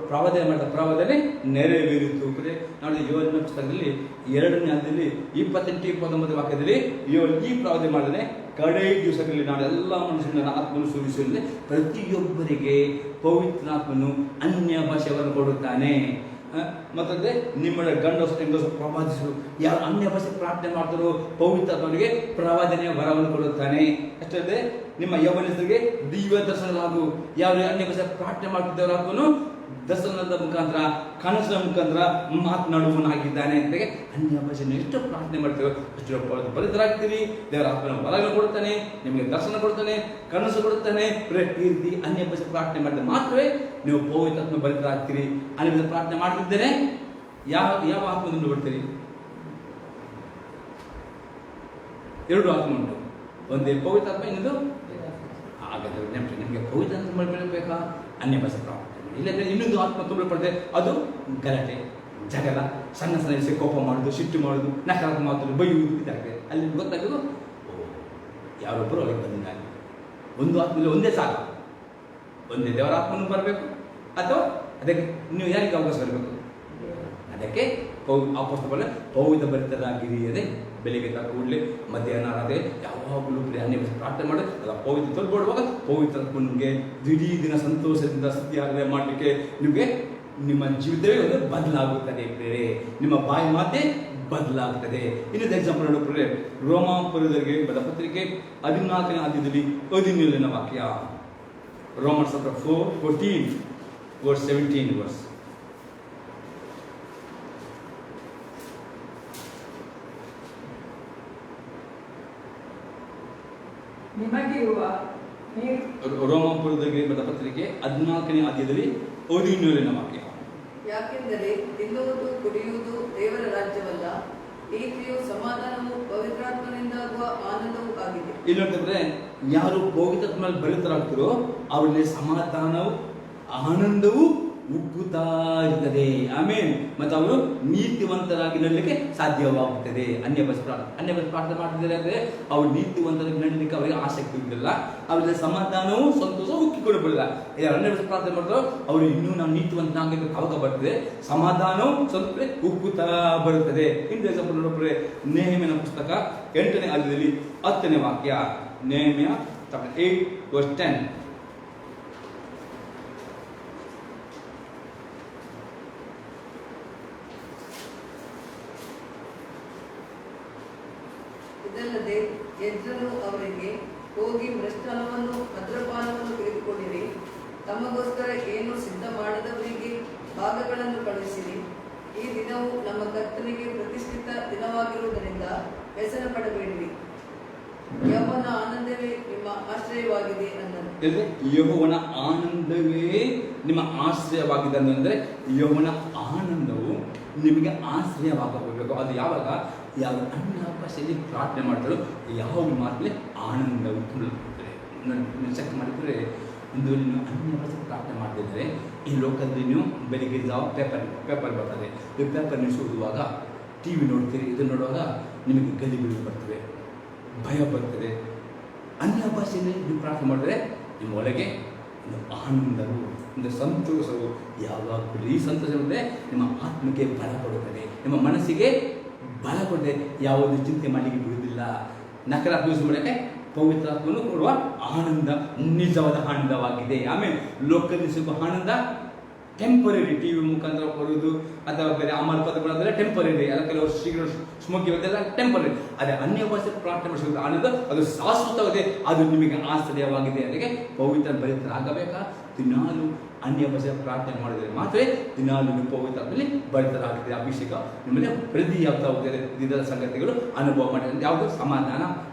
ಪ್ರವಾದನೆ ಮಾಡಿದ ಪ್ರವಾದನೆ ನೆರವೇರಿತು. ನೋಡಿ, ಯೋವೇಲನ ಪುಸ್ತಕದಲ್ಲಿ 2ನೇ ಅಧ್ಯಾಯದಲ್ಲಿ 28-29 ವಾಕ್ಯದಲ್ಲಿ ಈ ಪ್ರವಾದನೆ ಮಾಡಿದರೆ ಕಡೆ ದಿವಸಗಳಲ್ಲಿ ನಾನು ಎಲ್ಲ ಮನುಷ್ಯನ ಆತ್ಮನು ಸುರಿಸುವುದೇ ಪ್ರತಿಯೊಬ್ಬರಿಗೆ ಪವಿತ್ರಾತ್ಮನು ಅನ್ಯ ಭಾಷೆಯನ್ನು ಕೊಡುತ್ತಾನೆ. ಮತ್ತಂದ್ರೆ ನಿಮ್ಮ ಗಂಡಸು ಹೆಂಗಸು ಪ್ರವಾದಿಸರು, ಯಾರು ಅನ್ಯ ಭಾಷೆ ಪ್ರಾರ್ಥನೆ ಮಾಡ್ತಾರೋ ಪವಿತ್ರಾತ್ಮನಿಗೆ ಪ್ರವಾದನೆಯ ವರವನ್ನು ಕೊಡುತ್ತಾನೆ. ಅಷ್ಟೇ ನಿಮ್ಮ ಯೌವನಸ್ಥರಿಗೆ ದಿವ್ಯ ದರ್ಶನಲಾಗು. ಯಾರು ಅನ್ಯ ಭಾಷೆ ಪ್ರಾರ್ಥನೆ ಮಾಡ್ತಿದ್ದವರಾಗೂ ದರ್ಶನದ ಮುಖಾಂತರ ಕನಸಿನ ಮುಖಾಂತರ ಮಾತನಾಡುವನಾಗಿದ್ದಾನೆ ಅಂತ ಅನ್ಯ ಭಾಷೆಯನ್ನು ಎಷ್ಟು ಪ್ರಾರ್ಥನೆ ಮಾಡ್ತೀರೋ ಅಷ್ಟು ಫಲಿತರಾಗ್ತೀರಿ. ದೇವರ ಆತ್ಮನ ವರಗಳನ್ನು ಕೊಡ್ತಾನೆ, ನಿಮಗೆ ದರ್ಶನ ಕೊಡ್ತಾನೆ, ಕನಸು ಕೊಡುತ್ತಾನೆ. ಈ ರೀತಿ ಅನ್ಯ ಭಾಷೆ ಪ್ರಾರ್ಥನೆ ಮಾಡಿದ್ರೆ ಮಾತ್ರವೇ ನೀವು ಪವಿತ್ರಾತ್ಮ ಫಲಿತರಾಗ್ತೀರಿ. ಅನ್ಯ ಭಾಷೆ ಪ್ರಾರ್ಥನೆ ಮಾಡ್ತಿದ್ದೇನೆ ಯಾವ ಆತ್ಮದಿಂದ ಬಿಡ್ತೀರಿ? ಎರಡು ಆತ್ಮ ಉಂಟು, ಒಂದೇ ಪವಿತ್ರಾತ್ಮ, ಇನ್ನೊಂದು ಹಾಗಾದ್ರೆ ನೆನಪು. ನಿಮಗೆ ಪವಿತ್ರಾತ್ಮ ಬೆಳಬೇಕಾ? ಅನ್ಯ ಭಾಷೆ ಪ್ರಾರ್ಥನೆ. ಇಲ್ಲಂದ್ರೆ ಇನ್ನೊಂದು ಆತ್ಮ ತುಂಬಲ್ಪಡುತ್ತೆ, ಅದು ಗಲಾಟೆ, ಜಗಳ, ಸಣ್ಣ ಸಣ್ಣ ವಿಷಯ ಕೋಪ ಮಾಡೋದು, ಸಿಟ್ಟು ಮಾಡೋದು, ನಕಾರಾತ್ಮಕ ಮಾತು, ಬೈಯುವುದು ಇದಾಗಿದೆ. ಅಲ್ಲಿ ಗೊತ್ತಾಗೋದು ಯಾರೊಬ್ಬರು ಒಳಗೆ ಬಂದಿದ್ದಾರೆ. ಒಂದು ಆತ್ಮದಲ್ಲಿ ಒಂದೇ ಸಾಲ, ಒಂದೇ ದೇವರ ಆತ್ಮನೂ ಬರಬೇಕು, ಅಥವಾ ಅದಕ್ಕೆ ನೀವು ಯಾರಿಗೆ ಅವಕಾಶ ಬರಬೇಕು? ಅದಕ್ಕೆ ಅಪೊಸ್ತಲರು ಪವಿತ್ರ ಭರಿತರಾಗಿರಿ. ಅದೇ ಬೆಳಿಗ್ಗೆ ಕೂಡಲೇ ಮಧ್ಯಾಹ್ನ ಅದೇ ಯಾವಾಗಲೂ ಅನ್ಯ ಪ್ರಾರ್ಥನೆ ಮಾಡಿ ಅದ ಪವಿತ್ರ ತೊಲ್ಬಿಡುವಾಗ ಪವಿತ್ರಾತ್ಮನಿಗೆ ಇಡೀ ದಿನ ಸಂತೋಷದಿಂದ ಸ್ತುತಿಯಾಗದೆ ಮಾಡಲಿಕ್ಕೆ ನಿಮಗೆ ನಿಮ್ಮ ಜೀವಿತವೇ ಒಂದು ಬದಲಾಗುತ್ತದೆ ಪ್ರೇರೆ. ನಿಮ್ಮ ಬಾಯಿ ಮಾತೆ ಬದಲಾಗ್ತದೆ. ಇನ್ನೊಂದು ಎಕ್ಸಾಂಪಲ್ ನೋಡೋಪ್ರೆ, ರೋಮಾಪುರದವರಿಗೆ ಬರೆದ ಪತ್ರಿಕೆ 14ನೇ ಅಧ್ಯಾಯದಲ್ಲಿ 17ನೇ ವಾಕ್ಯ. Romans 4:14 verse 17 verse. ನಿಮಗಿರುವ ರೋಮಾಪುರದವರಿಗೆ ಬರೆದ ಪತ್ರಿಕೆ 14ನೇ ಅಧ್ಯಾಯದಲ್ಲಿ 17ನೇ ವಾಕ್ಯ. ಯಾಕೆಂದರೆ ತಿನ್ನುವುದು ಕುಡಿಯುವುದು ದೇವರ ರಾಜ್ಯವಲ್ಲ, ಈ ಕ್ರಿಯೆಯು ಸಮಾಧಾನವು ಪವಿತ್ರಾತ್ಮನಿಂದಾಗುವ ಆನಂದವೂ ಆಗಿದೆ. ಇಲ್ಲಿ ನೋಡ್ತಿದ್ರೆ ಯಾರು ಪವಿತ್ರಾತ್ಮನಲ್ಲಿ ಭರಿತರಾಗ್ತಾರೋ ಅವರಲ್ಲಿ ಸಮಾಧಾನವು ಆನಂದವು ಉಕ್ಕುತ್ತಾ ಇರ್ತದೆ. ಆಮೇಲೆ ಮತ್ತು ಅವರು ನೀತಿವಂತರಾಗಿ ನಡಲಿಕ್ಕೆ ಸಾಧ್ಯವಾಗುತ್ತದೆ. ಅನ್ಯ ಭಾಷೆ ಪ್ರಾರ್ಥನೆ ಮಾಡ್ತಿದ್ದಾರೆ ಅಂದ್ರೆ ಅವ್ರು ನೀತಿವಂತರಾಗಿ ನಡಲಿಕ್ಕೆ ಅವರಿಗೆ ಆಸಕ್ತಿ ಇರಲಿಲ್ಲ, ಅವರಿಗೆ ಸಮಾಧಾನವು ಸಂತೋಷ ಉಕ್ಕಿಕೊಳ್ಳಬಲ್ಲ. ಅನ್ಯ ಭಾಷೆ ಪ್ರಾರ್ಥನೆ ಮಾಡ್ತಾರೋ ಅವರು ಇನ್ನೂ ನಾವು ನೀತಿವಂತನಾಗಲಿಕ್ಕೆ ಅವಾಗ ಬರ್ತದೆ, ಸಮಾಧಾನವು ಸಂತೋಷ ಉಕ್ಕುತ್ತಾ ಬರುತ್ತದೆ. ಇಂದು ಎಕ್ಸಾಂಪಲ್ ನೋಡೋಪ್ರೆ, ನೆಹೆಮೀಯನ ಪುಸ್ತಕ 8ನೇ ಅಧ್ಯಾಯದಲ್ಲಿ 10ನೇ ವಾಕ್ಯ. ನೆಹೆಮೀಯ 8:10. ಇದಲ್ಲದೆ ಎಜ್ರನು ಅವರಿಗೆ, ಹೋಗಿ ಮೃಷ್ಟಾನ್ನವನ್ನು ಮದ್ರಪಾನವನ್ನು ತೆಗೆದುಕೊಂಡಿರಿ, ತಮಗೋಸ್ಕರ ಏನು ಸಿದ್ಧ ಮಾಡದವರಿಗೆ ಭಾಗಗಳನ್ನು ಕಳುಹಿಸಿರಿ. ಈ ದಿನವು ನಮ್ಮ ಕರ್ತನಿಗೆ ಪ್ರತಿಷ್ಠಿತ ದಿನವಾಗಿರುವುದರಿಂದ ವ್ಯಸನ ಪಡಬೇಡಿರಿ. ಯೆಹೋವನ ಆನಂದವೇ ನಿಮ್ಮ ಆಶ್ರಯವಾಗಿದೆ ಅನ್ನನು. ಯೆಹೋವನ ಆನಂದವೇ ನಿಮ್ಮ ಆಶ್ರಯವಾಗಿದೆ ಅಂದರೆ ಯೆಹೋವನ ಆನಂದವು ನಿಮಗೆ ಆಶ್ರಯವಾಗಬೇಕು. ಅದು ಯಾವಾಗ ಯಾವ ಅನ್ಯ ಭಾಷೆಯಲ್ಲಿ ಪ್ರಾರ್ಥನೆ ಮಾಡ್ತಾರೋ ಯಾವ ಮಾತಲ್ಲಿ ಆನಂದವು ತುಂಬುತ್ತದೆ. ಚೆಕ್ ಮಾಡಿದರೆ ಒಂದು ನೀವು ಅನ್ಯ ಭಾಷೆ ಪ್ರಾರ್ಥನೆ ಮಾಡ್ತಿದ್ರೆ ಈ ಲೋಕದಲ್ಲಿ ನೀವು ಬೆಳಿಗ್ಗೆ ಜಾವ ಪೇಪರ್ ಬರ್ತದೆ. ಈ ಪೇಪರ್ ನೀವು ಓದುವಾಗ, ಟಿ ವಿ ನೋಡ್ತೀರಿ, ಇದು ನೋಡುವಾಗ ನಿಮಗೆ ಗಲಿಬಿಲಿ ಬರ್ತದೆ, ಭಯ ಬರ್ತದೆ. ಅನ್ಯ ಭಾಷೆಯಲ್ಲಿ ನೀವು ಪ್ರಾರ್ಥನೆ ಮಾಡಿದ್ರೆ ನಿಮ್ಮ ಒಳಗೆ ಒಂದು ಆನಂದವು, ಒಂದು ಸಂತೋಷವು ಯಾವಾಗಲೂ. ಈ ಸಂತೋಷ ಅಂದರೆ ನಿಮ್ಮ ಆತ್ಮಕ್ಕೆ ಬಲ ಕೊಡುತ್ತದೆ, ನಿಮ್ಮ ಮನಸ್ಸಿಗೆ ಬಲ ಕೊಡದೆ ಯಾವುದೇ ಚಿಂತೆ ಮಾಡಲಿಕ್ಕೆ ಬಿಡುವುದಿಲ್ಲ. ನಕಾರಾತ್ಮಕ ಯೂಸ್ ಮಾಡೋಕ್ಕೆ ಪವಿತ್ರಾತ್ಮನು ಕೊಡುವ ಆನಂದ ನಿಜವಾದ ಆನಂದವಾಗಿದೆ. ಆಮೇಲೆ ಲೋಕದಲ್ಲಿ ಸಿಗುವ ಆನಂದ ಟೆಂಪರರಿ, ಟಿ ವಿ ಮುಖಾಂತರ ಬರುವುದು ಅಥವಾ ಬೇರೆ ಅಮರ ಪದಗಳಾದರೆ ಟೆಂಪರರಿ, ಎಲ್ಲ ಕೆಲವರು ಶೀಘ್ರ ಸ್ಮೋಕಿ ಅದೆಲ್ಲ ಟೆಂಪರರಿ. ಅದೇ ಅನ್ಯ ಭಾಷೆ ಪ್ರಾರ್ಥನೆ ಮಾಡಿಸುವುದು ಆನಂದ ಅದು ಶಾಶ್ವತವಾಗಿದೆ, ಅದು ನಿಮಗೆ ಆಶ್ಚರ್ಯವಾಗಿದೆ. ಅದಕ್ಕೆ ಪವಿತ್ರ ಭರಿತರಾಗಬೇಕಾ? ದಿನಾಲು ಅನ್ಯ ಭಾಷೆ ಪ್ರಾರ್ಥನೆ ಮಾಡಿದರೆ ಮಾತ್ರ ದಿನಾಲು ನೀವು ಪವಿತ್ರದಲ್ಲಿ ಭರಿತರಾಗಿದೆ. ಅಭಿಷೇಕ ನಿಮ್ಮಲ್ಲಿ ವೃದ್ಧಿಯಾಗ್ತಾ ಹೋಗ್ತದೆ. ಇದರ ಸಂಗತಿಗಳು ಅನುಭವ ಮಾಡಿದ್ರೆ ಯಾವುದು ಸಮಾಧಾನ,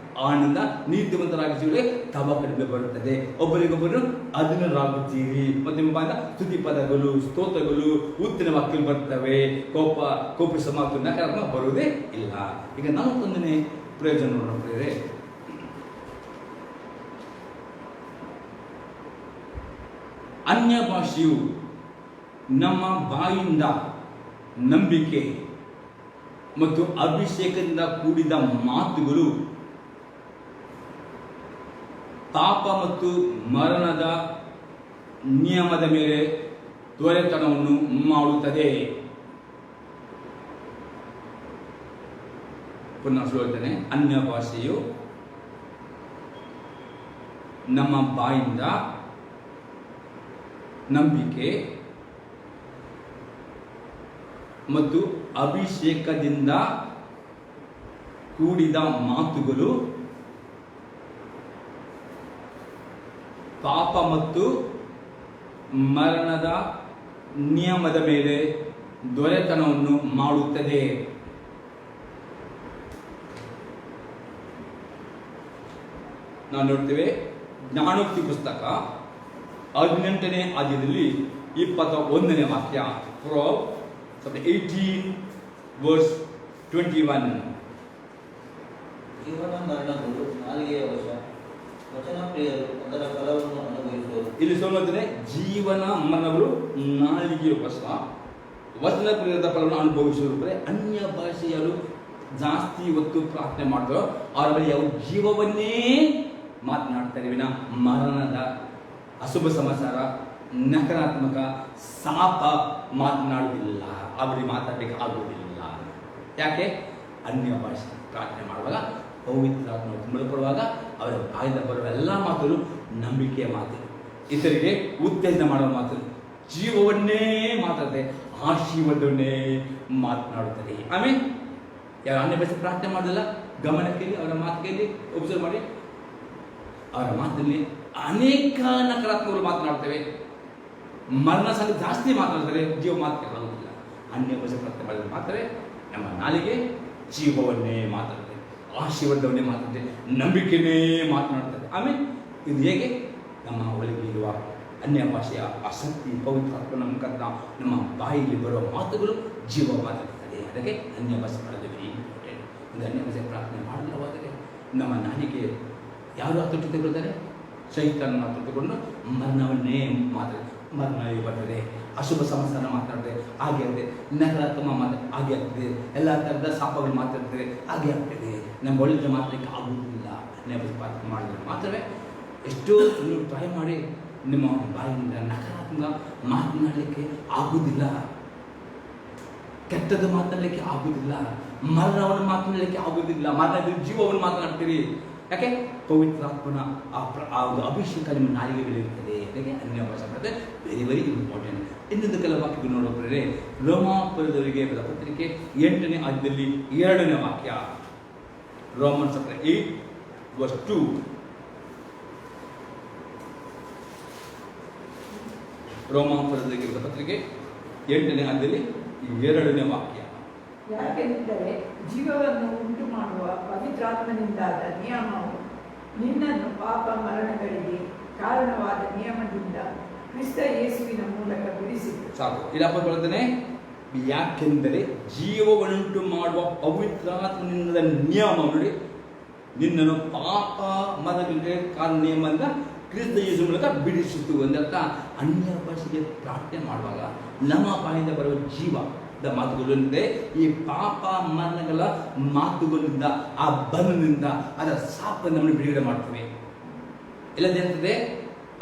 ಆನಂದ, ನೀತಿವಂತರಾಗಿಸಿದರೆ ತವ ಕಡಿಮೆ ಬರುತ್ತದೆ. ಒಬ್ಬರಿಗೊಬ್ಬರು ಅಧೀನರಾಗುತ್ತೀರಿ. ಮತ್ತು ನಿಮ್ಮ ಬಾಯಿಂದ ಸ್ತುತಿ ಪದಗಳು, ಸ್ತೋತ್ರಗಳು, ಉತ್ತಿನ ವಾಕ್ಯಗಳು ಬರ್ತವೆ. ಕೋಪಿಸುವ ಮಾತು ನಕಾರಾತ್ಮಕ ಬರುವುದೇ ಇಲ್ಲ. ಈಗ 41ನೇ ಪ್ರಯೋಜನ ನೋಡೋಣ. ಅನ್ಯ ಭಾಷೆಯು ನಮ್ಮ ಬಾಯಿಂದ ನಂಬಿಕೆ ಮತ್ತು ಅಭಿಷೇಕದಿಂದ ಕೂಡಿದ ಮಾತುಗಳು ಪಾಪ ಮತ್ತು ಮರಣದ ನಿಯಮದ ಮೇಲೆ ದೊರೆತನವನ್ನು ಮಾಡುತ್ತದೆ. ಪುನಃ ಹೇಳ್ತೇನೆ, ಅನ್ಯ ಭಾಷೆಯು ನಮ್ಮ ಬಾಯಿಂದ ನಂಬಿಕೆ ಮತ್ತು ಅಭಿಷೇಕದಿಂದ ಕೂಡಿದ ಮಾತುಗಳು ಪಾಪ ಮತ್ತು ಮರಣದ ನಿಯಮದ ಮೇಲೆ ದೊರೆತನವನ್ನು ಮಾಡುತ್ತದೆ. ನಾವು ನೋಡ್ತೇವೆ ಜ್ಞಾನೋಕ್ತಿ ಪುಸ್ತಕ 18ನೇ ಅಧ್ಯಾಯದಲ್ಲಿ 21ನೇ ವಾಕ್ಯ. Proverbs chapter 18 verse 21. ಜೀವನ ಮರಣಗಳು ನಾಲಿಗೆಯ ವಶ, ವಚನ ಪ್ರಿಯರು ಅದರ ಫಲವನ್ನು ಅನುಭವಿಸುವರು. ಇಲ್ಲಿ ಸೋಲುತ್ತದೆ ಜೀವನ ಮರಣಗಳು ನಾಲಿಗೆಯ ವಶ, ವಚನ ಪ್ರಿಯದ ಫಲವನ್ನು ಅನುಭವಿಸುವರು. ಅನ್ಯ ಭಾಷೆಯರು ಜಾಸ್ತಿ ಹೊತ್ತು ಪ್ರಾರ್ಥನೆ ಮಾಡಿದ್ರು ಅವರ ಬಳಿ ಯಾವ ಜೀವವನ್ನೇ ಮಾತನಾಡ್ತಾರೆ ವಿನ ಮರಣದ ಅಶುಭ ಸಮಾಚಾರ, ನಕಾರಾತ್ಮಕ ಶಾಪ ಮಾತನಾಡುವುದಿಲ್ಲ. ಅವರಿಗೆ ಮಾತಾಡಲಿಕ್ಕೆ ಆಗುವುದಿಲ್ಲ. ಯಾಕೆ? ಅನ್ಯ ಭಾಷೆ ಪ್ರಾರ್ಥನೆ ಮಾಡುವಾಗ ಪವಿತ್ರಾತ್ಮ ತುಂಬಲ್ಪಡುವಾಗ ಅವರ ಬಾಯಿಂದ ಬರುವ ಎಲ್ಲ ಮಾತುಗಳು ನಂಬಿಕೆಯ ಮಾತುಗಳು, ಇತರಿಗೆ ಉತ್ತೇಜನ ಮಾಡುವ ಮಾತುಗಳು, ಜೀವವನ್ನೇ ಮಾತಾಡುತ್ತೆ, ಆಶೀರ್ವಾದವನ್ನೇ ಮಾತನಾಡುತ್ತದೆ. ಆಮೇಲೆ ಯಾರು ಅನ್ಯ ಭಾಷೆ ಪ್ರಾರ್ಥನೆ ಮಾಡೋದಿಲ್ಲ, ಗಮನಕ್ಕೆ ಅವರ ಮಾತು ಕೇಳಿ ಒಬ್ಸರ್ವ್ ಮಾಡಿ. ಅವರ ಮಾತಲ್ಲಿ ಅನೇಕ ನಕಾರಾತ್ಮಕಗಳು ಮಾತನಾಡ್ತೇವೆ, ಮರಣ ಸಂಗತಿ ಜಾಸ್ತಿ ಮಾತನಾಡ್ತಾರೆ, ಜೀವ ಮಾತು ಆಗುವುದಿಲ್ಲ. ಅನ್ಯ ಭಾಷೆ ಪ್ರಾರ್ಥನೆ ಮಾಡಿದ್ರೆ ಮಾತ್ರ ನಮ್ಮ ನಾಲಿಗೆ ಜೀವವನ್ನೇ ಮಾತಾಡುತ್ತೆ, ಆಶೀರ್ವಾದವನ್ನೇ ಮಾತಾಡುತ್ತೆ, ನಂಬಿಕೆಯನ್ನೇ ಮಾತನಾಡ್ತದೆ. ಆಮೇಲೆ ಇದು ಹೇಗೆ? ನಮ್ಮ ಒಳಗೆ ಇರುವ ಅನ್ಯ ಭಾಷೆಯ ಆಸಕ್ತಿ ಪವಿತ್ರಾತ್ಮನ ಮುಖಾಂತರ ನಮ್ಮ ಬಾಯಿಗೆ ಬರುವ ಮಾತುಗಳು ಜೀವ ಮಾತಾಡ್ತದೆ. ಅದಕ್ಕೆ ಅನ್ಯ ಭಾಷೆ ಮಾಡೋದು ವೆರಿ ಇಂಪಾರ್ಟೆಂಟ್. ಒಂದು ಅನ್ಯ ಭಾಷೆ ಪ್ರಾರ್ಥನೆ ಮಾಡಲಾದರೆ ನಮ್ಮ ನಾಲಿಗೆ ಯಾರು ಹತ್ತು ತೆಗೆದುಕೊಳ್ತಾರೆ? ಸೈತಾನನ ತೆಗೆದುಕೊಂಡು ಮರಣವನ್ನೇ ಮಾತಾಡ್ತಾರೆ, ಮರಣ ಬರ್ತದೆ, ಅಶುಭ ಸಮಾಚಾರ ಮಾತಾಡ್ತದೆ, ಹಾಗೆ ಆಗ್ತದೆ, ನಕಾರಾತ್ಮಕ ಹಾಗೆ ಆಗ್ತದೆ, ಎಲ್ಲ ಥರದ ಶಾಪಗಳು ಮಾತಾಡ್ತದೆ, ಹಾಗೆ ಆಗ್ತದೆ. ನಮ್ಮ ಒಳ್ಳೆಯ ಮಾತಾಡಲಿಕ್ಕೆ ಆಗುವುದಿಲ್ಲ. ಅನ್ಯ ಭಾಷೆ ಪ್ರಾರ್ಥನೆ ಮಾಡಿದ್ರೆ ಮಾತ್ರವೇ. ಎಷ್ಟೋ ನೀವು ಟ್ರೈ ಮಾಡಿ ನಿಮ್ಮ ಬಾಯಿಯಿಂದ ನಕಾರಾತ್ಮಕ ಮಾತನಾಡಲಿಕ್ಕೆ ಆಗುವುದಿಲ್ಲ, ಕೆಟ್ಟದ್ದು ಮಾತನಾಡಲಿಕ್ಕೆ ಆಗುವುದಿಲ್ಲ, ಮರಣವನ್ನು ಮಾತನಾಡಲಿಕ್ಕೆ ಆಗುವುದಿಲ್ಲ. ಮಾತನಾಡಿದ್ರೆ ಜೀವವನ್ನು ಮಾತನಾಡ್ತೀರಿ. ಯಾಕೆ? ಪವಿತ್ರಾತ್ಮನ ಆ ಒಂದು ಅಭಿಷೇಕ ನಿಮ್ಮ ನಾಲಿಗೆಗಳಿರ್ತದೆ. ಅದಕ್ಕೆ ಅನ್ಯ ಭಾಷೆ ಬರ್ತದೆ ವೆರಿ ವೆರಿ ಇಂಪಾರ್ಟೆಂಟ್. ಇನ್ನೊಂದು ಕೆಲ ವಾಕ್ಯಗಳು ನೋಡೋದ್ರೆ ರೋಮಾಪುರದವರಿಗೆ ಬರೆದ ಪತ್ರಿಕೆ 8ನೇ ಅಧ್ಯಾಯದಲ್ಲಿ 2ನೇ ವಾಕ್ಯ. Romans chapter 8 verse 2. ರೋಮಾಪುರದವರಿಗೆ ಬರೆದ ಪತ್ರಿಕೆ 8ನೇ ಅಧ್ಯಾಯದಲ್ಲಿ 2ನೇ ವಾಕ್ಯ. ಯಾಕೆಂದರೆ ಜೀವವನ್ನು ಉಂಟು ಮಾಡುವ ಪವಿತ್ರಾತ್ಮನಿಂದಾದ ನಿಯಮವು ನಿನ್ನನ್ನು ಪಾಪ ಮರಣಗಳಿಗೆ ಕಾರಣವಾದ ನಿಯಮದಿಂದ ಕ್ರಿಸ್ತ ಯೇಸುವಿನ ಮೂಲಕ ಬಿಡಿಸಿತು. ಸಾಕು. ಇಲ್ಲಪ್ಪ ಬರ್ತೇನೆ. ಯಾಕೆಂದರೆ ಜೀವವನ್ನುಂಟು ಮಾಡುವ ಪವಿತ್ರಾತ್ಮನಿಂದ ನಿಯಮ ನೋಡಿ ನಿನ್ನನ್ನು ಪಾಪ ಮರಣಗಳಿಗೆ ಕಾರಣ ನಿಯಮದಿಂದ ಕ್ರಿಸ್ತ ಯೇಸು ಮೂಲಕ ಬಿಡಿಸಿತು. ಒಂದರ್ಥ ಅನ್ಯ ಭಾಷೆಗೆ ಪ್ರಾರ್ಥನೆ ಮಾಡುವಾಗ ನಮ್ಮ ಬಾಯಿಂದ ಬರುವ ಜೀವದ ಮಾತುಗಳಿಂದ ಈ ಪಾಪ ಮರಣಗಳ ಮಾತುಗಳಿಂದ ಆ ಬಂಧನದಿಂದ ಅದರ ಶಾಪದಿಂದ ನಮ್ಮನ್ನು ಬಿಡುಗಡೆ ಮಾಡ್ತೇವೆ. ಇಲ್ಲದೇರ್ತದೆ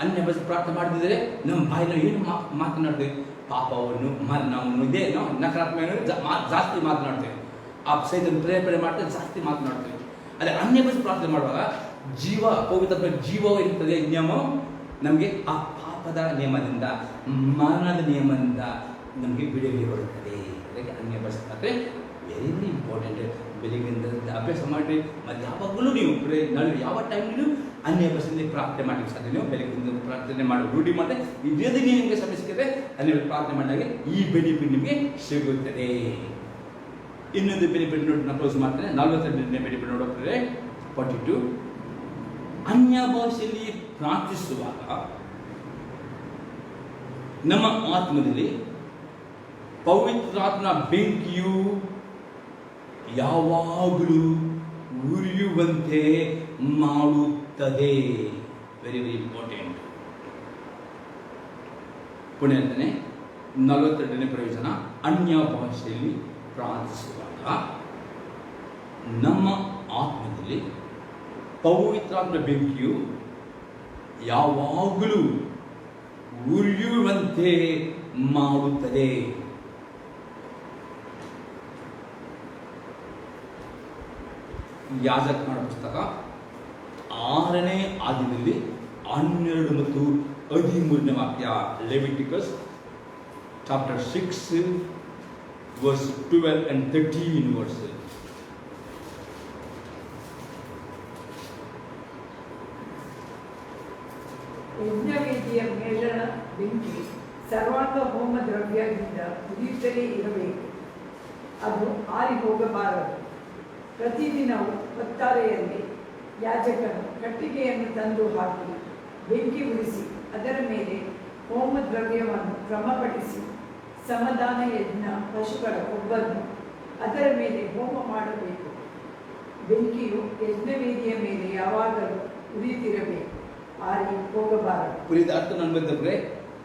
ಅನ್ಯ ಭಾಷೆ ಪ್ರಾರ್ಥನೆ ಮಾಡಿದ್ರೆ ನಮ್ಮ ಬಾಯಿನ ಏನು ಮಾತನಾಡ್ತೇವೆ? ಪಾಪವನ್ನು, ಮರಣವನ್ನು, ಇದೇ ನಾವು ನಕಾರಾತ್ಮಕ ಜಾಸ್ತಿ ಮಾತನಾಡ್ತೇವೆ. ಆ ಸೈತನ ಪ್ರೇರಣೆ ಮಾಡ್ತೇವೆ, ಜಾಸ್ತಿ ಮಾತನಾಡ್ತೇವೆ. ಅದೇ ಅನ್ಯ ಭಾಷೆ ಪ್ರಾರ್ಥನೆ ಮಾಡುವಾಗ ಜೀವ ಪವಿತ್ರ ಜೀವ ಇರ್ತದೆ. ನಿಯಮ ನಮಗೆ ಆ ಪಾಪದ ನಿಯಮದಿಂದ ಮರಣದ ನಿಯಮದಿಂದ ನಮಗೆ ಬಿಡುಗಡೆ ಬರುತ್ತದೆ. ಅದಕ್ಕೆ ಅನ್ಯ ಭಾಷೆ ಪ್ರಾರ್ಥನೆ ವೆರಿ ವೆರಿ ಇಂಪಾರ್ಟೆಂಟ್. ಬೆಳಿಗ್ಗೆಯಿಂದ ಅಭ್ಯಾಸ ಮಾಡಿ ಮತ್ತು ಯಾವಾಗಲೂ ನೀವು ನಾಳೆ ಯಾವ ಟೈಮ್ನೂ ಅನ್ಯ ಭಾಷೆಯಲ್ಲಿ ಪ್ರಾರ್ಥನೆ ಮಾಡಲಿಕ್ಕೆ ಸಾಧ್ಯ. ನೀವು ಬೆಳಗ್ಗೆಯಿಂದ ಪ್ರಾರ್ಥನೆ ಮಾಡಿ ರೂಢಿ ಮಾಡಿದ್ರೆ ಇದೇ ನಿಮಗೆ ಸಮಸ್ಯೆ ಅನ್ಯ ಪ್ರಾರ್ಥನೆ ಮಾಡಿದಾಗ ಈ ಬೆನಿಫಿಟ್ ನಿಮಗೆ ಸಿಗುತ್ತದೆ. ಇನ್ನೊಂದು ಬೆನಿಫಿಟ್ ನೋಡಿ ನಾನು ಕ್ಲೋಸ್ ಮಾಡ್ತೇನೆ. 42ನೇ ಬೆನಿಫಿಟ್ ನೋಡೋದ್ರೆ 42. ಅನ್ಯ ಭಾಷೆಯಲ್ಲಿ ಪ್ರಾರ್ಥಿಸುವಾಗ ನಮ್ಮ ಆತ್ಮದಲ್ಲಿ ಪವಿತ್ರಾತ್ಮನ ಬೆಂಕಿಯು ಯಾವಾಗಲೂ ಉರಿಯುವಂತೆ ಮಾಡುತ್ತದೆ. Very very important. ಪುಣೆ ಅಂತಾನೆ 42ನೇ ಪ್ರಯೋಜನ. ಅನ್ಯ ಭಾಷೆಯಲ್ಲಿ ಪ್ರಾರ್ಥಿಸುವಾಗ ನಮ್ಮ ಆತ್ಮದಲ್ಲಿ ಪವಿತ್ರಾತ್ಮ ಬೆಂಕಿಯು ಯಾವಾಗಲೂ ಉರಿಯುವಂತೆ ಮಾಡುತ್ತದೆ. ಯಾಜಕನ ಪುಸ್ತಕ 6ನೇ ಅಧ್ಯಾಯದಲ್ಲಿ 12 ಮತ್ತು 13ನೇ ವಾಕ್ಯ. Leviticus chapter 6 verse 12 and 13 verse. ಯಜ್ಞವೇದಿಯ ಮೇಲಣ ಬೆಂಕಿ ಸರ್ವಾಂಗ ಹೋಮ ದ್ರವ್ಯದಿಂದ ಉರಿಯುತ್ತಲೇ ಇರಬೇಕು, ಅದು ಆರಿ ಹೋಗಬಾರದು. ಪ್ರತಿದಿನವೂ ಹೊತ್ತಾರೆಯಲ್ಲಿ ಯಾಜಕನು ಕಟ್ಟಿಗೆಯನ್ನು ತಂದು ಹಾಕಿ ಬೆಂಕಿ ಉರಿಸಿ ಅದರ ಮೇಲೆ ಹೋಮ ದ್ರವ್ಯವನ್ನು ಕ್ರಮಪಡಿಸಿ ಸಮಾಧಾನ ಯಜ್ಞ ಪಶುಗಳ ಕೊಬ್ಬನ್ನು ಅದರ ಮೇಲೆ ಹೋಮ ಮಾಡಬೇಕು. ಬೆಂಕಿಯು ಯಜ್ಞವೇದಿಯ ಮೇಲೆ ಯಾವಾಗಲೂ ಉರಿಯುತ್ತಿರಬೇಕು, ಆರಿ ಹೋಗಬಾರದು. ಪುರಿದ ಅರ್ಥ ನನ್ಬೇಕಂದ್ರೆ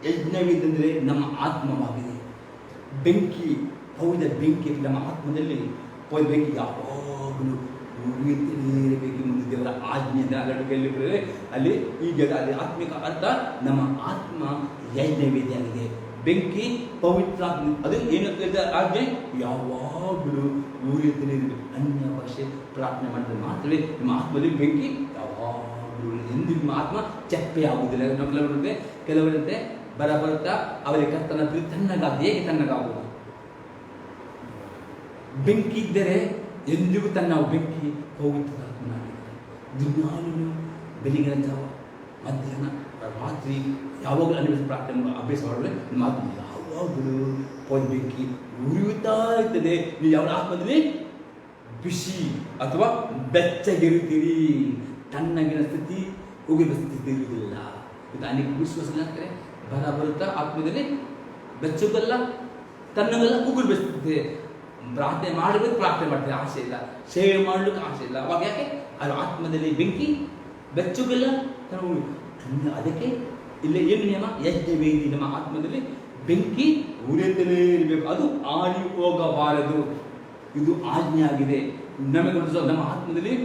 ಯಜ್ಞವಿದ್ದಂದ್ರೆ ನಮ್ಮ ಆತ್ಮವಾಗಿದೆ. ಬೆಂಕಿ ಹೌದ ಬೆಂಕಿ ನಮ್ಮ ಆತ್ಮದಲ್ಲಿ ಹೋದ ಬೆಂಕಿ ಯಾವಾಗಲೂ ಉರಿಯುತ್ತಲೇ ಇರಬೇಕು ಎಂಬುದು ದೇವರ ಆಜ್ಞೆ ಅಲ್ಲಿರ್ತದೆ. ಅಲ್ಲಿ ಈಗ ಅಲ್ಲಿ ಆತ್ಮಿಕ ಅರ್ಥ ನಮ್ಮ ಆತ್ಮ ಯಜ್ಞವೇದಿಯಾಗಿದೆ. ಬೆಂಕಿ ಪವಿತ್ರ ಅದು ಏನು ಆಜ್ಞೆ ಯಾವಾಗಲೂ ಉರಿಯುತ್ತಲೇ ಇರಬೇಕು. ಅನ್ಯ ಭಾಷೆ ಪ್ರಾರ್ಥನೆ ಮಾಡಿದ್ರೆ ಮಾತ್ರವೇ ನಿಮ್ಮ ಆತ್ಮದಲ್ಲಿ ಬೆಂಕಿ ಯಾವಾಗಲೂ ಎಂದು ನಿಮ್ಮ ಆತ್ಮ ಚಪ್ಪೆ ಆಗುವುದಿಲ್ಲ. ಕೆಲವರಂತೆ ಬರುತ್ತಾ ಅವರಿಗೆ ಕರ್ತನ ಪ್ರೀತಿ ತಣ್ಣಗಾಗ ಹೇಗೆ ತಣ್ಣಗಾಗುವುದು? ಬೆಂಕಿ ಇದ್ದರೆ ಎಂದಿಗೂ ತನ್ನ ಬೆಂಕಿ ಪವಿತ್ರ ದಿನಾಲೂ ಬೆಳಿಗಿನ ಜಾವ ಮಧ್ಯಾಹ್ನ ರಾತ್ರಿ ಯಾವಾಗಲೂ ಅನ್ವೇಷ ಪ್ರಾರ್ಥನೆ ಅಭ್ಯಾಸ ಮಾಡಿದ್ರೆ ನಿಮ್ಮ ಆತ್ಮ ಯಾವಾಗಲೂ ಬೆಂಕಿ ಉರಿಯುತ್ತಾ ಇರ್ತದೆ. ನೀವು ಯಾವ ಆತ್ಮದಲ್ಲಿ ಬಿಸಿ ಅಥವಾ ಬೆಚ್ಚಗಿರುತ್ತೀರಿ. ತಣ್ಣಗಿನ ಸ್ಥಿತಿ ಉಗಿದ ಸ್ಥಿತಿ ಇರುವುದಿಲ್ಲ. ಇದು ಅನೇಕ ವಿಶ್ವಾಸ ಆಗ್ತದೆ. ಬರುತ್ತಾ ಆತ್ಮದಲ್ಲಿ ಬೆಚ್ಚಗಲ್ಲ ತಣ್ಣಗಲ್ಲ ಉಗುರು ಬೆಚ್ಚುತ್ತೆ. ಪ್ರಾರ್ಥನೆ ಮಾಡಬೇಕು, ಪ್ರಾರ್ಥನೆ ಮಾಡ್ತಾರೆ, ಆಸೆ ಇಲ್ಲ. ಸೇವೆ ಮಾಡಲಿಕ್ಕೆ ಆಸೆ ಇಲ್ಲ. ಅವಾಗ ಯಾಕೆ? ಅದು ಆತ್ಮದಲ್ಲಿ ಬೆಂಕಿ ಬೆಚ್ಚಗಲ್ಲ ಅದಕ್ಕೆ ಇಲ್ಲ ಏನು ನಿಯಮ? ಯಜ್ಞವೇದಿ ನಮ್ಮ ಆತ್ಮದಲ್ಲಿ ಬೆಂಕಿ ಉರಿಯುತ್ತಲೇ ಇರಬೇಕು, ಅದು ಆರಿ ಹೋಗಬಾರದು. ಇದು ಆಜ್ಞೆ ಆಗಿದೆ ನಮಗೆ. ನಮ್ಮ ಆತ್ಮದಲ್ಲಿ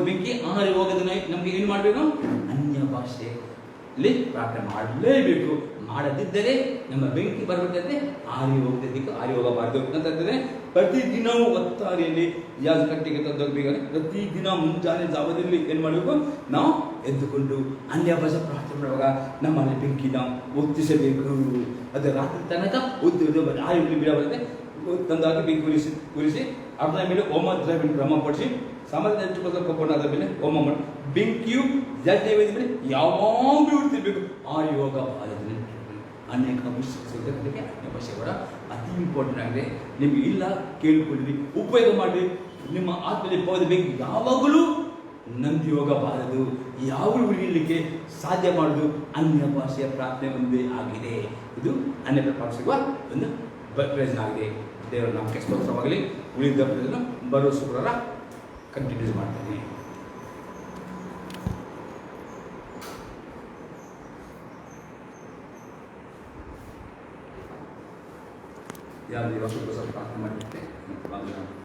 ಬೆಂಕಿ ಆರಿ ಹೋಗೋದನ್ನ ನಮಗೆ ಏನು ಮಾಡಬೇಕು? ಅನ್ಯ ಭಾಷೆಯಲ್ಲಿ ಪ್ರಾರ್ಥನೆ ಮಾಡಲೇಬೇಕು. ಮಾಡದಿದ್ದರೆ ನಮ್ಮ ಬೆಂಕಿ ಬರಬೇಕಂದ್ರೆ ಆರಿ ಹೋಗದಿದ್ದಕ್ಕೆ ಆರಿ ಹೋಗಬಾರದು ಅಂತಂದರೆ ಪ್ರತಿದಿನವೂ ಒತ್ತಾರೆಯಲ್ಲಿ ಯಾವ್ದು ಕಟ್ಟಿಗೆ ತಂದೋಗ್ಬೇಕಾದ್ರೆ ಪ್ರತಿದಿನ ಮುಂಜಾನೆ ಜಾವದಲ್ಲಿ ಏನು ಮಾಡಬೇಕು? ನಾವು ಎದ್ದುಕೊಂಡು ಅನ್ಯ ಭಾಷೆ ಪ್ರಾರ್ಥನೆ ಮಾಡುವಾಗ ನಮ್ಮಲ್ಲಿ ಬೆಂಕಿ ನಾವು ಒತ್ತಿಸಬೇಕು. ಅದು ರಾತ್ರಿ ತನಕ ಒತ್ತು ಆರಿ ಬಿಡಬಾರದೆ ತಂದಾಗಿ ಬೆಂಕಿ ಉರಿಸಿ ಅದರ ಮೇಲೆ ಹೋಮ ದ್ರವ್ಯ ಕ್ರಮಪಡಿಸಿ ಸಮಾಧಾನ ಕೊಬ್ಬಣ್ಣ ಅದರ ಮೇಲೆ ಹೋಮ ಮಾಡಿ ಬೆಂಕಿಯು ಯಜ್ಞವೇದಿ ಮೇಲೆ ಯಾವಾಗಲೂ ಉಳಿತಿರ್ಬೇಕು. ಆರಿ ಹೋಗಬಾರದು. ಅನೇಕ ವಿಶ್ವಾಸಕ್ಕೆ ಅನ್ಯ ಭಾಷೆ ಕೂಡ ಅತಿ ಇಂಪಾರ್ಟೆಂಟ್ ಆಗಿದೆ. ನಿಮಗೆ ಇಲ್ಲ ಕೇಳಿಕೊಳ್ಳಿ, ಉಪಯೋಗ ಮಾಡಿ. ನಿಮ್ಮ ಆತ್ಮದಲ್ಲಿ ಪೌದ ಬೆಂಕಿ ಯಾವಾಗಲೂ ನಂದಿ ಹೋಗಬಾರದು. ಯಾವಾಗಲೂ ಉಳಿಯಲಿಕ್ಕೆ ಸಾಧ್ಯ ಮಾಡೋದು ಅನ್ಯ ಭಾಷೆಯ ಪ್ರಾರ್ಥನೆ ಒಂದೇ ಆಗಿದೆ. ಇದು ಅನ್ಯ ಪ್ರಾರ್ಥಿಸುವ ಒಂದು ಪ್ರಯೋಜನ ಆಗಿದೆ. ದೇವರ ನಾಮಕ್ಕೆ ಸ್ತೋತ್ರವಾಗಲಿ. ಉಳಿದ ಪ್ರಯೋಜನ ಬರುವ ಶುಕ್ರವಾರ ಕಂಟಿನ್ಯೂ ಮಾಡ್ತೇನೆ. ಯಾರು ಪ್ರಾರ್ಥನೆ ಮಾಡಿ